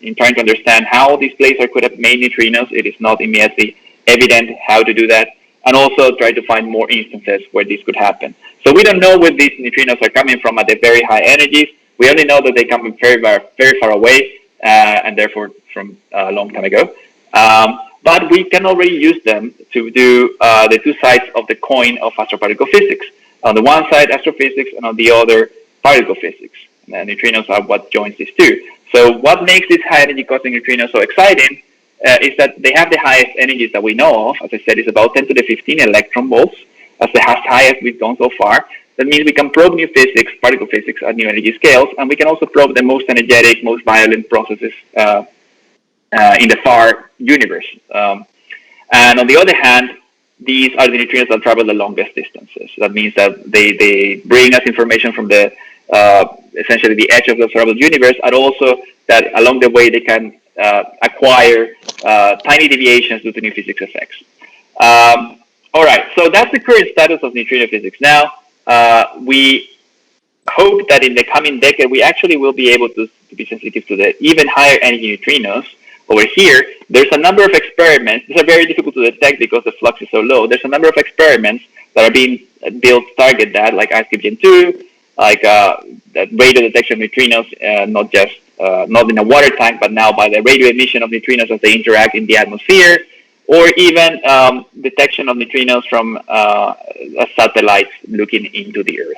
in trying to understand how this blazar could have made neutrinos. It is not immediately evident how to do that, and also try to find more instances where this could happen. So we don't know where these neutrinos are coming from at the very high energies. We only know that they come from very far away, and therefore from a long time ago. But we can already use them to do the two sides of the coin of astroparticle physics. On the one side, astrophysics, and on the other, particle physics. And neutrinos are what joins these two. So what makes these high energy cosmic neutrinos so exciting is that they have the highest energies that we know of. As I said, it's about 10 to the 15 electron volts. That's the highest we've gone so far. That means we can probe new physics, particle physics at new energy scales, and we can also probe the most energetic, most violent processes in the far universe. And on the other hand, these are the neutrinos that travel the longest distances. That means that they bring us information from the essentially the edge of the observable universe, and also that along the way they can acquire tiny deviations due to new physics effects. All right, so that's the current status of neutrino physics. Now, we hope that in the coming decade, we actually will be able to be sensitive to the even higher energy neutrinos. Over here, there's a number of experiments. These are very difficult to detect because the flux is so low. There's a number of experiments that are being built to target that, like IceCube Gen 2, like radio detection of neutrinos, not in a water tank, but now by the radio emission of neutrinos as they interact in the atmosphere, or even detection of neutrinos from satellites looking into the Earth.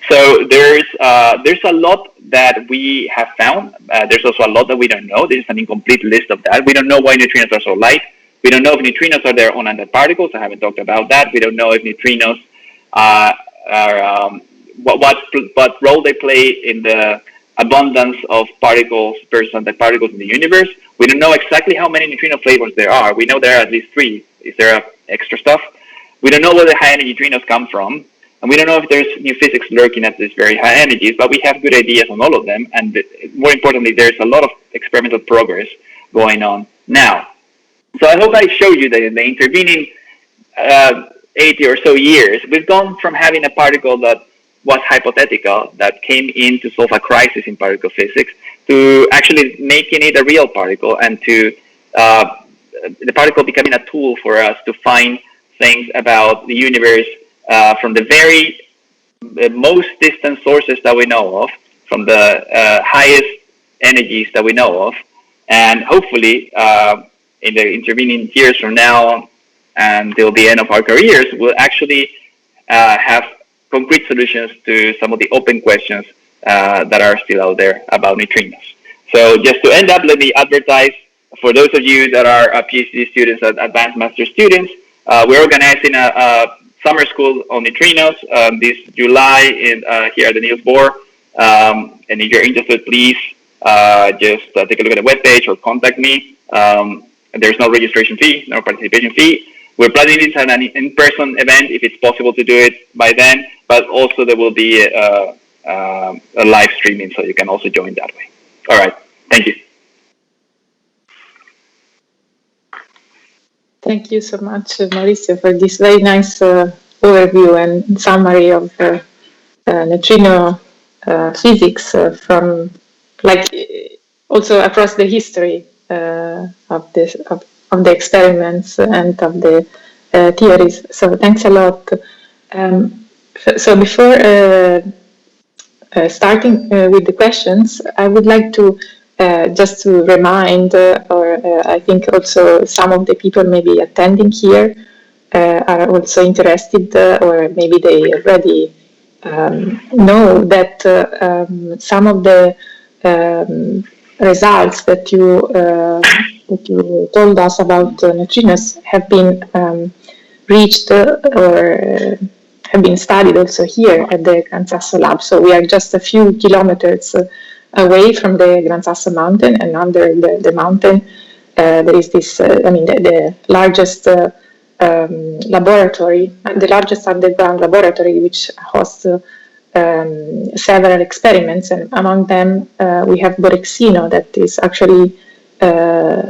So there's a lot that we have found. There's also a lot that we don't know. This is an incomplete list of that. We don't know why neutrinos are so light. We don't know if neutrinos are their own antiparticles. I haven't talked about that. We don't know if neutrinos are what role they play in the abundance of particles versus antiparticles in the universe. We don't know exactly how many neutrino flavors there are. We know there are at least 3. Is there extra stuff? We don't know where the high energy neutrinos come from. And we don't know if there's new physics lurking at these very high energies, but we have good ideas on all of them. And more importantly, there's a lot of experimental progress going on now. So I hope I showed you that in the intervening 80 or so years, we've gone from having a particle that was hypothetical, that came in to solve a crisis in particle physics, to actually making it a real particle, and to the particle becoming a tool for us to find things about the universe from the very most distant sources that we know of, from the highest energies that we know of, and hopefully in the intervening years from now until the end of our careers, we'll actually have concrete solutions to some of the open questions that are still out there about neutrinos. So just to end up, let me advertise for those of you that are PhD students and advanced master students. We're organizing a summer school on neutrinos this July here at the Niels Bohr. And if you're interested, please just take a look at the webpage or contact me. There's no registration fee, no participation fee. We're planning this as an in-person event if it's possible to do it by then, but also there will be a live streaming, so you can also join that way. All right, thank you. Thank you so much, Mauricio, for this very nice overview and summary of neutrino physics from also across the history of the experiments and of the theories. So thanks a lot. So before starting with the questions, I would like to just to remind, I think also some of the people maybe attending here are also interested, or maybe they already know that some of the results that you told us about neutrinos have been reached or have been studied also here at the Gran Sasso Lab. So we are just a few kilometers away from the Gran Sasso mountain, and under the mountain there is this, the largest laboratory, the largest underground laboratory, which hosts several experiments, and among them we have Borexino, that is actually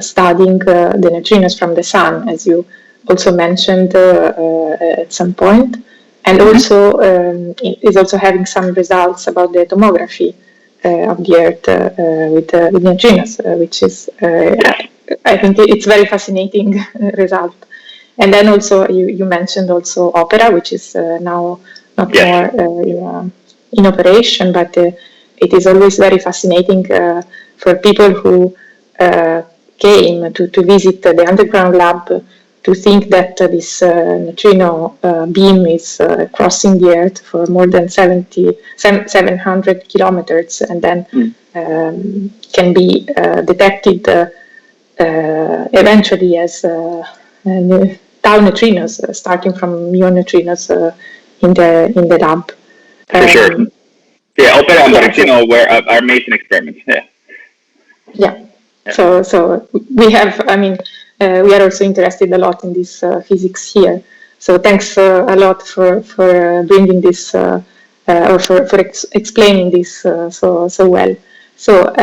studying the neutrinos from the sun, as you also mentioned at some point, and also is also having some results about the tomography of the Earth with neutrinos, which is, I think it's very fascinating result. And then also you mentioned also Opera, which is now not more in operation, but it is always very fascinating for people who came to visit the underground lab to think that this neutrino beam is crossing the Earth for more than 700 kilometers, and then can be detected eventually as tau neutrinos, starting from muon neutrinos in the lab. For sure. Yeah, Opera and Borexino were amazing experiments. Yeah. So we have, we are also interested a lot in this physics here. So thanks a lot for bringing this or for explaining this so well. So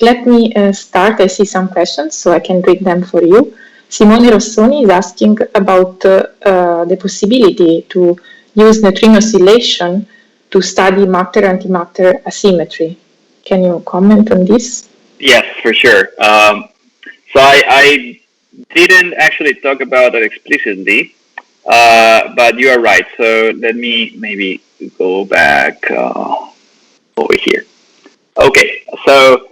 let me start. I see some questions, so I can read them for you. Simone Rossoni is asking about the possibility to use neutrino oscillation to study matter-antimatter asymmetry. Can you comment on this? Yes, for sure. So I didn't actually talk about that explicitly, but you are right. So let me maybe go back over here. Okay, so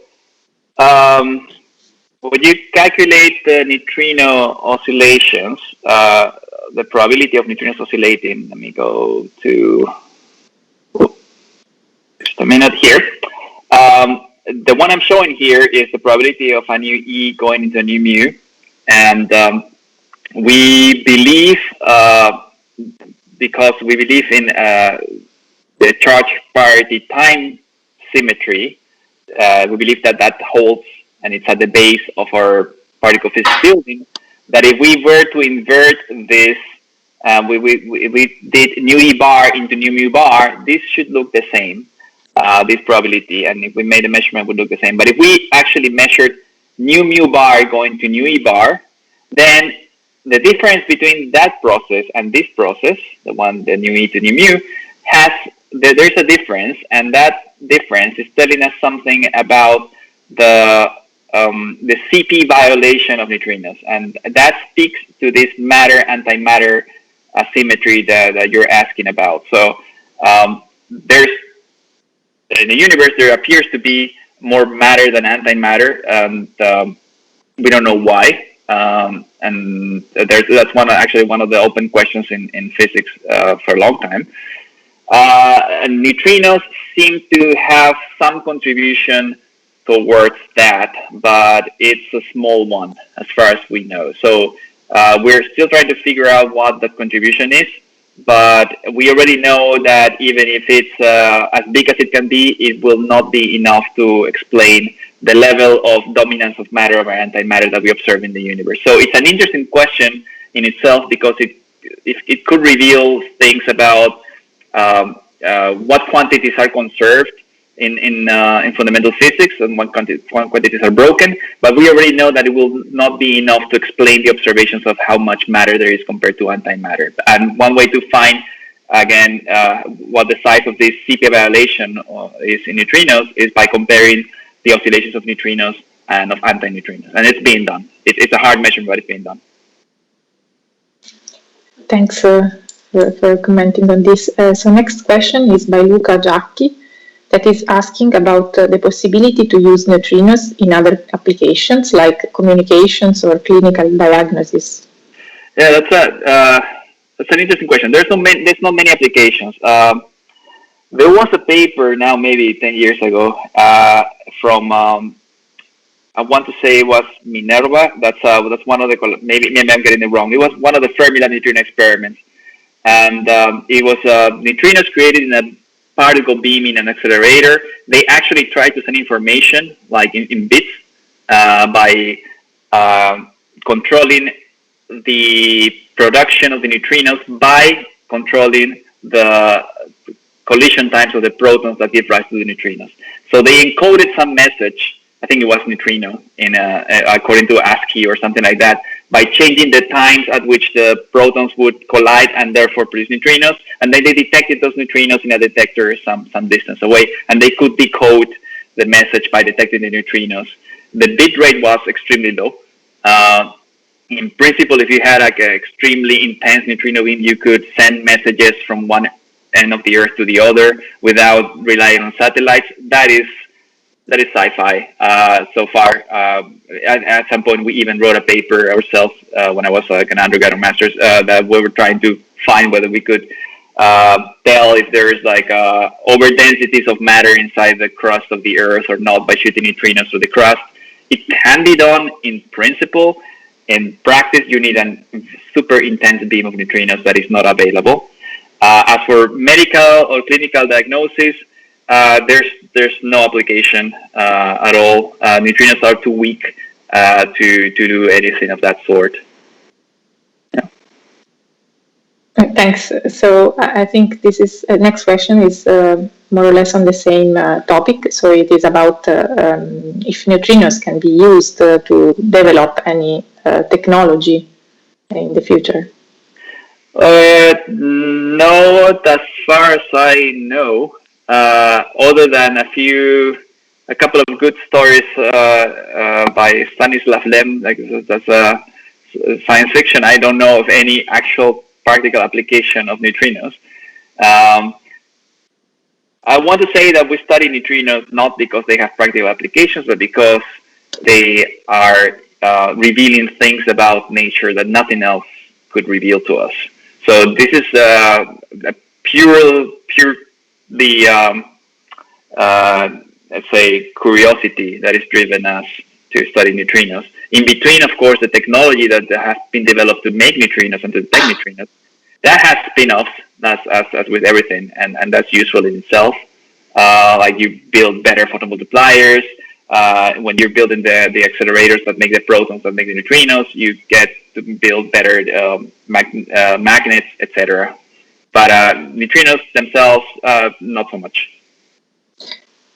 when you calculate the neutrino oscillations, the probability of neutrinos oscillating, let me go to just a minute here. The one I'm showing here is the probability of a new E going into a new mu, and we believe, because we believe in the charge parity time symmetry, we believe that holds, and it's at the base of our particle physics building, that if we were to invert this, we did nu E bar into nu mu bar, this should look the same. This probability, and if we made a measurement, would look the same. But if we actually measured nu mu bar going to nu E bar, then the difference between that process and this process, the nu E to nu mu, there's a difference, and that difference is telling us something about the CP violation of neutrinos, and that speaks to this matter-antimatter asymmetry that you're asking about. So there's in the universe there appears to be more matter than antimatter, and we don't know why. And that's one of the open questions in physics for a long time. And neutrinos seem to have some contribution towards that, but it's a small one as far as we know. So we're still trying to figure out what the contribution is, but we already know that even if it's as big as it can be, it will not be enough to explain the level of dominance of matter over antimatter that we observe in the universe. So it's an interesting question in itself, because it could reveal things about what quantities are conserved in fundamental physics and what quantities are broken, but we already know that it will not be enough to explain the observations of how much matter there is compared to antimatter. And one way to find, again, what the size of this CP violation is in neutrinos is by comparing the oscillations of neutrinos and of antineutrinos. And it's being done. It's a hard measurement, but it's being done. Thanks for commenting on this. So next question is by Luca Giacchi, that is asking about the possibility to use neutrinos in other applications like communications or clinical diagnosis. Yeah, that's an interesting question. There's not many applications. There was a paper now, maybe 10 years ago, from I want to say it was Minerva. That's one of the, maybe I'm getting it wrong. It was one of the Fermi neutrino experiments, and it was neutrinos created in a particle beam in an accelerator. They actually tried to send information like in bits by controlling the production of the neutrinos by controlling the collision times of the protons that give rise to the neutrinos. So they encoded some message, I think it was neutrino, in according to ASCII or something like that, by changing the times at which the protons would collide and therefore produce neutrinos. And then they detected those neutrinos in a detector some distance away, and they could decode the message by detecting the neutrinos. The bit rate was extremely low. In principle, if you had like an extremely intense neutrino beam, you could send messages from one end of the Earth to the other without relying on satellites. That is sci-fi so far. At some point, we even wrote a paper ourselves when I was like an undergrad or master's that we were trying to find whether we could tell if there is like overdensities of matter inside the crust of the Earth or not by shooting neutrinos through the crust. It can be done in principle. In practice, you need a super intense beam of neutrinos that is not available. As for medical or clinical diagnosis, there's no application at all. Neutrinos are too weak to do anything of that sort. Yeah. Thanks. So I think this is next question is more or less on the same topic. So it is about if neutrinos can be used to develop any technology in the future. No, as far as I know, other than a couple of good stories by Stanislav Lem, like that's science fiction. I don't know of any actual practical application of neutrinos. I want to say that we study neutrinos not because they have practical applications, but because they are revealing things about nature that nothing else could reveal to us. So this is a purely let's say curiosity that has driven us to study neutrinos. In between, of course, the technology that has been developed to make neutrinos and to detect neutrinos, that has spin-offs, as with everything, and that's useful in itself. Like you build better photomultipliers. When you're building the accelerators that make the protons that make the neutrinos, you get to build better magnets, etc. But neutrinos themselves, not so much.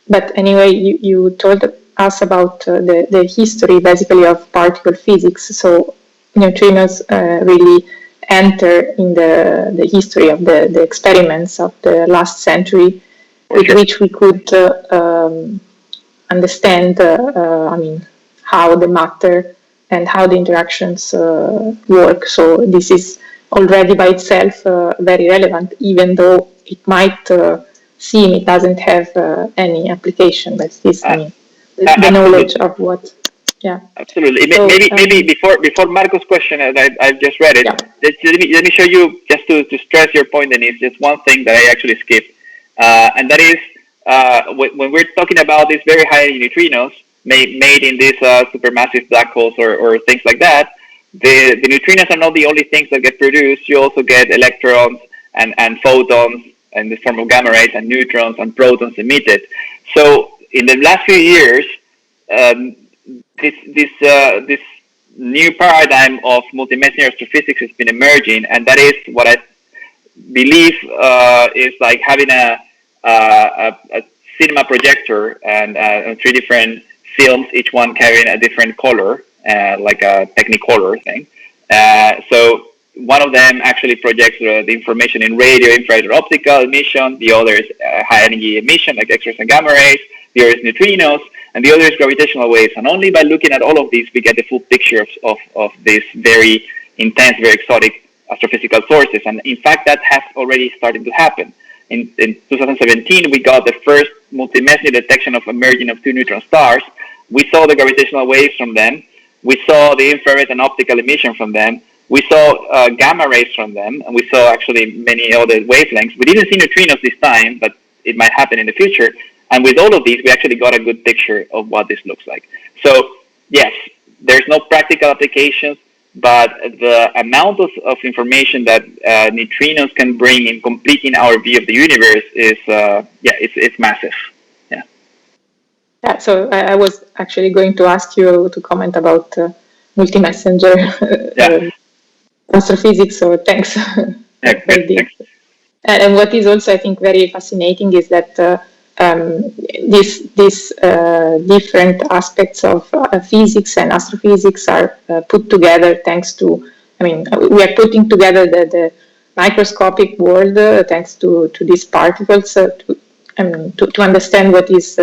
But anyway, you told us about the history, basically, of particle physics. So neutrinos really enter in the history of the experiments of the last century, with which we could understand, how the matter and how the interactions work. So this is already by itself very relevant, even though it might seem it doesn't have any application. That's this, the knowledge of what. Yeah. Absolutely. So, maybe before Marco's question, I've just read it. Yeah. Let me show you, just to stress your point, Denise, just one thing that I actually skipped, and that is when we're talking about these very high neutrinos made in these supermassive black holes or things like that, the neutrinos are not the only things that get produced. You also get electrons and photons in the form of gamma rays and neutrons and protons emitted. So in the last few years, this new paradigm of multi-messenger astrophysics has been emerging, and that is what I believe is like having a cinema projector and three different films, each one carrying a different color, like a Technicolor thing. So one of them actually projects the information in radio, infrared, or optical emission. The other is high energy emission, like X-rays and gamma rays. The other is neutrinos, and the other is gravitational waves. And only by looking at all of these, we get the full picture of this very intense, very exotic astrophysical sources. And in fact, that has already started to happen. In 2017, we got the first multi-messenger detection of emerging of two neutron stars. We saw the gravitational waves from them. We saw the infrared and optical emission from them. We saw gamma rays from them, and we saw actually many other wavelengths. We didn't see neutrinos this time, but it might happen in the future. And with all of these, we actually got a good picture of what this looks like. So, yes, there's no practical applications, but the amount of information that neutrinos can bring in completing our view of the universe is, it's massive. Yeah, so I was actually going to ask you to comment about multi-messenger astrophysics, so thanks. Thanks. And what is also, I think, very fascinating is that these different aspects of physics and astrophysics are put together thanks to, we are putting together the microscopic world thanks to these particles to understand what is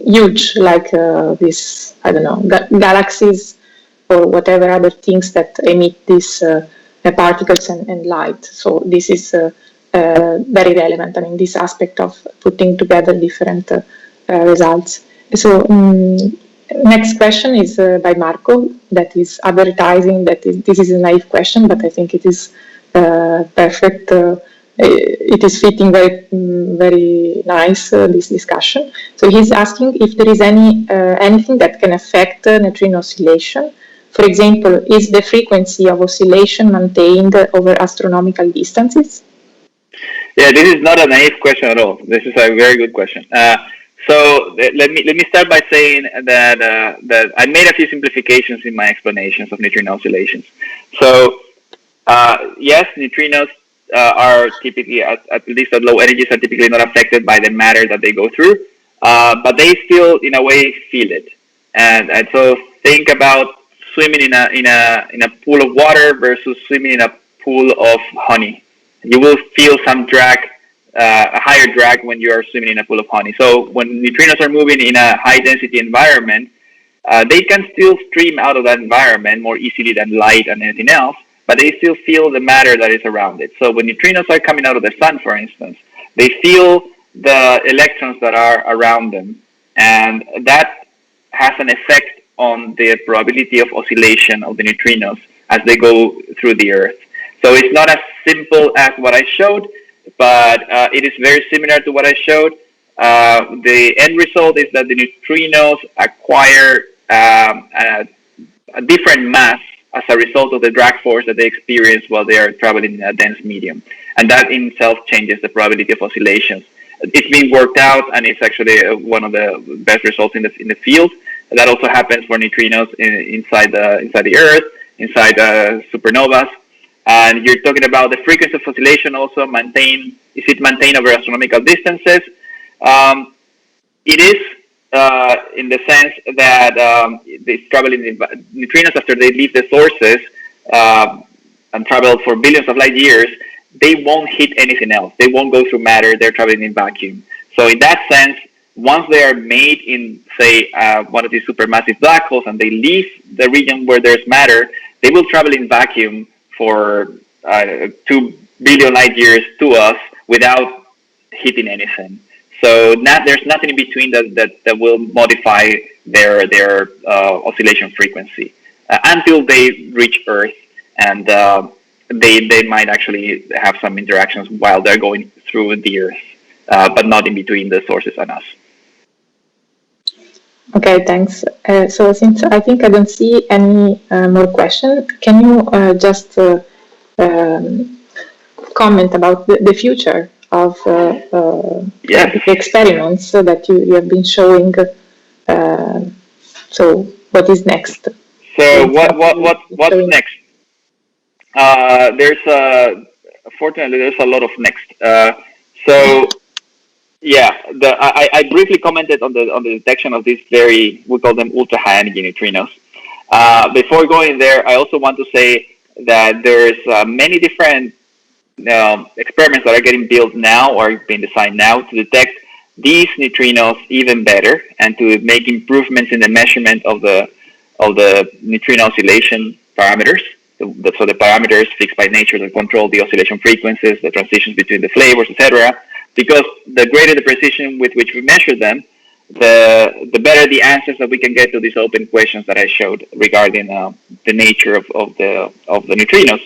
huge, like these, galaxies or whatever other things that emit these particles and light. So this is very relevant. This aspect of putting together different results. So next question is by Marco, that is advertising that this is a naive question, but I think it is perfect. It is fitting very, very nice, this discussion. So he's asking if there is anything that can affect neutrino oscillation. For example, is the frequency of oscillation maintained over astronomical distances? Yeah, this is not a naive question at all. This is a very good question. So let me start by saying that I made a few simplifications in my explanations of neutrino oscillations. So yes, neutrinos are typically, at least at low energies, are typically not affected by the matter that they go through, but they still, in a way, feel it. And so think about swimming in a pool of water versus swimming in a pool of honey. You will feel some drag, a higher drag when you are swimming in a pool of honey. So when neutrinos are moving in a high-density environment, they can still stream out of that environment more easily than light and anything else, but they still feel the matter that is around it. So when neutrinos are coming out of the sun, for instance, they feel the electrons that are around them, and that has an effect on the probability of oscillation of the neutrinos as they go through the Earth. So it's not as simple as what I showed, but it is very similar to what I showed. The end result is that the neutrinos acquire a different mass as a result of the drag force that they experience while they are traveling in a dense medium. And that in itself changes the probability of oscillations. It's being worked out, and it's actually one of the best results in the field. That also happens for neutrinos inside the Earth, inside supernovas. And you're talking about the frequency of oscillation also maintained. Is it maintained over astronomical distances? It is in the sense that they travel in neutrinos after they leave the sources and travel for billions of light years. They won't hit anything else. They won't go through matter. They're traveling in vacuum. So in that sense, once they are made in, say, one of these supermassive black holes and they leave the region where there's matter, they will travel in vacuum for 2 billion light years to us without hitting anything. So there's nothing in between that will modify their oscillation frequency until they reach Earth, and they might actually have some interactions while they're going through the Earth, but not in between the sources and us. Okay, thanks. So since I think I don't see any more questions, can you just comment about the future of the experiments that you have been showing? So what is next? So what's next? Fortunately, there's a lot of next. I briefly commented on the detection of these we call them ultra high energy neutrinos. Before going there, I also want to say that there's many different experiments that are getting built now or being designed now to detect these neutrinos even better and to make improvements in the measurement of the neutrino oscillation parameters. So the parameters fixed by nature that control the oscillation frequencies, the transitions between the flavors, etc. Because the greater the precision with which we measure them, the better the answers that we can get to these open questions that I showed regarding the nature of the neutrinos.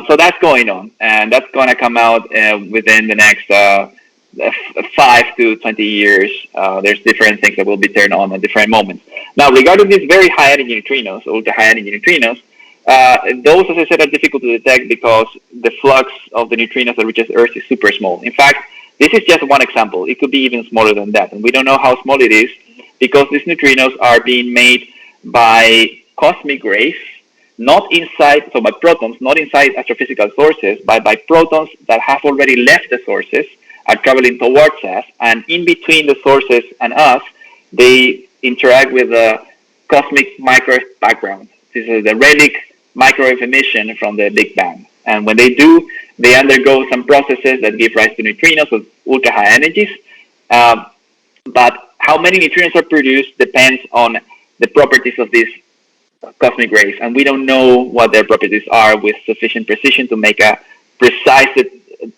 So that's going on, and that's going to come out within the next 5 to 20 years. There's different things that will be turned on at different moments. Now, regarding these very high energy neutrinos, ultra high energy neutrinos, those, as I said, are difficult to detect because the flux of the neutrinos that reaches Earth is super small. In fact, this is just one example. It could be even smaller than that, and we don't know how small it is because these neutrinos are being made by cosmic rays, by protons, not inside astrophysical sources, but by protons that have already left the sources, are traveling towards us, and in between the sources and us, they interact with the cosmic microwave background. This is the relic microwave emission from the Big Bang. And when they do, they undergo some processes that give rise to neutrinos with ultra high energies. But how many neutrinos are produced depends on the properties of these cosmic rays. And we don't know what their properties are with sufficient precision to make a precise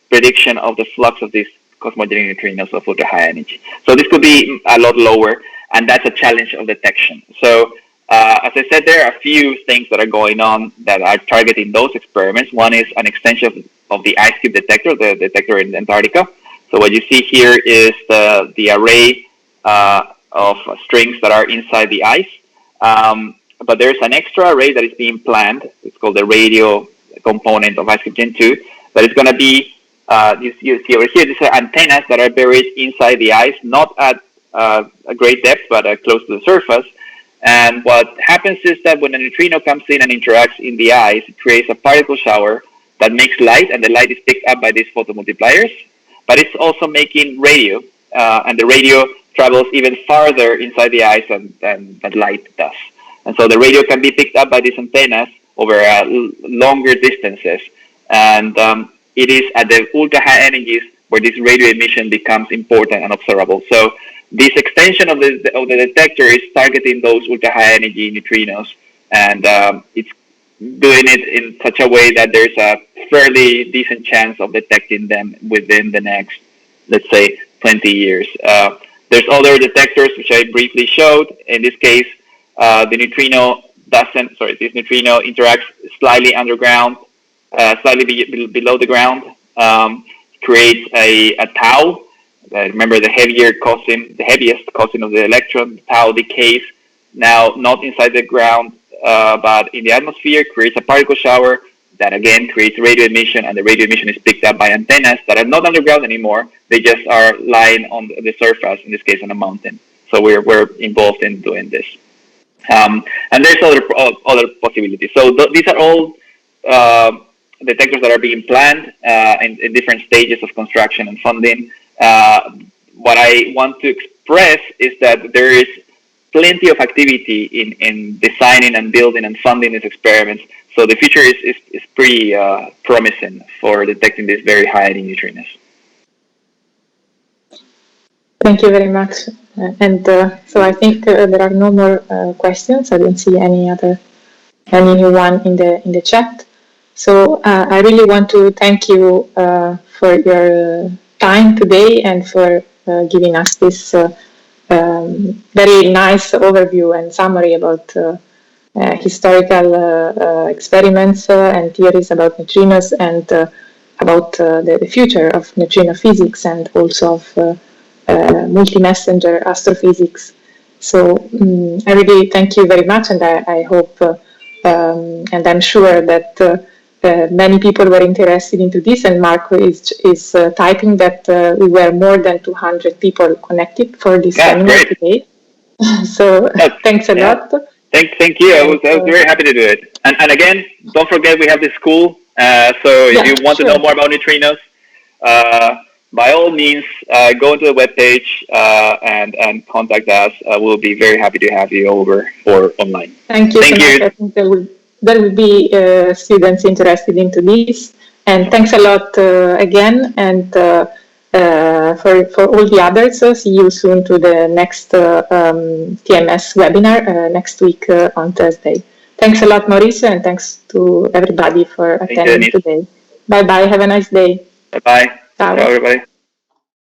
prediction of the flux of these cosmogenic neutrinos of ultra high energy. So this could be a lot lower, and that's a challenge of detection. So as I said, there are a few things that are going on that are targeting those experiments. One is an extension of the IceCube detector, the detector in Antarctica. So what you see here is the array of strings that are inside the ice. But there's an extra array that is being planned. It's called the radio component of IceCube Gen 2. That is going to be, you see over here, these are antennas that are buried inside the ice, not at a great depth, but close to the surface. And what happens is that when a neutrino comes in and interacts in the ice, it creates a particle shower that makes light, and the light is picked up by these photomultipliers. But it's also making radio, and the radio travels even farther inside the ice than light does. And so the radio can be picked up by these antennas over longer distances. And it is at the ultra high energies where this radio emission becomes important and observable. So this extension of the detector is targeting those ultra high energy neutrinos, and it's doing it in such a way that there's a fairly decent chance of detecting them within the next, let's say, 20 years. There's other detectors which I briefly showed. In this case, this neutrino interacts slightly underground, slightly below the ground, creates a tau. Remember, the heaviest cousin of the electron, tau, decays now not inside the ground, but in the atmosphere, creates a particle shower that again creates radio emission, and the radio emission is picked up by antennas that are not underground anymore. They just are lying on the surface, in this case on a mountain. So we're involved in doing this. And there's other possibilities. So these are all detectors that are being planned in different stages of construction and funding. What I want to express is that there is plenty of activity in designing and building and funding these experiments. So the future is pretty promising for detecting these very high energy neutrinos. Thank you very much. So I think there are no more questions. I don't see anyone in the chat. So I really want to thank you for your time today and for giving us this very nice overview and summary about historical experiments and theories about neutrinos and about the future of neutrino physics and also of multi-messenger astrophysics. So I really thank you very much, and I hope and I'm sure that many people were interested into this, and Marco is typing that we were more than 200 people connected for this seminar today. So thanks a lot. Thank you. I was very happy to do it. And again, don't forget we have this school. So if you want to know more about neutrinos, by all means, go to the webpage and contact us. We'll be very happy to have you over or online. Thank you so much. I think there will be students interested into this. And thanks a lot again. And for all the others, see you soon to the next TMS webinar next week on Thursday. Thanks a lot, Mauricio, and thanks to everybody for attending today. Bye-bye. Have a nice day. Bye-bye. Ciao, everybody.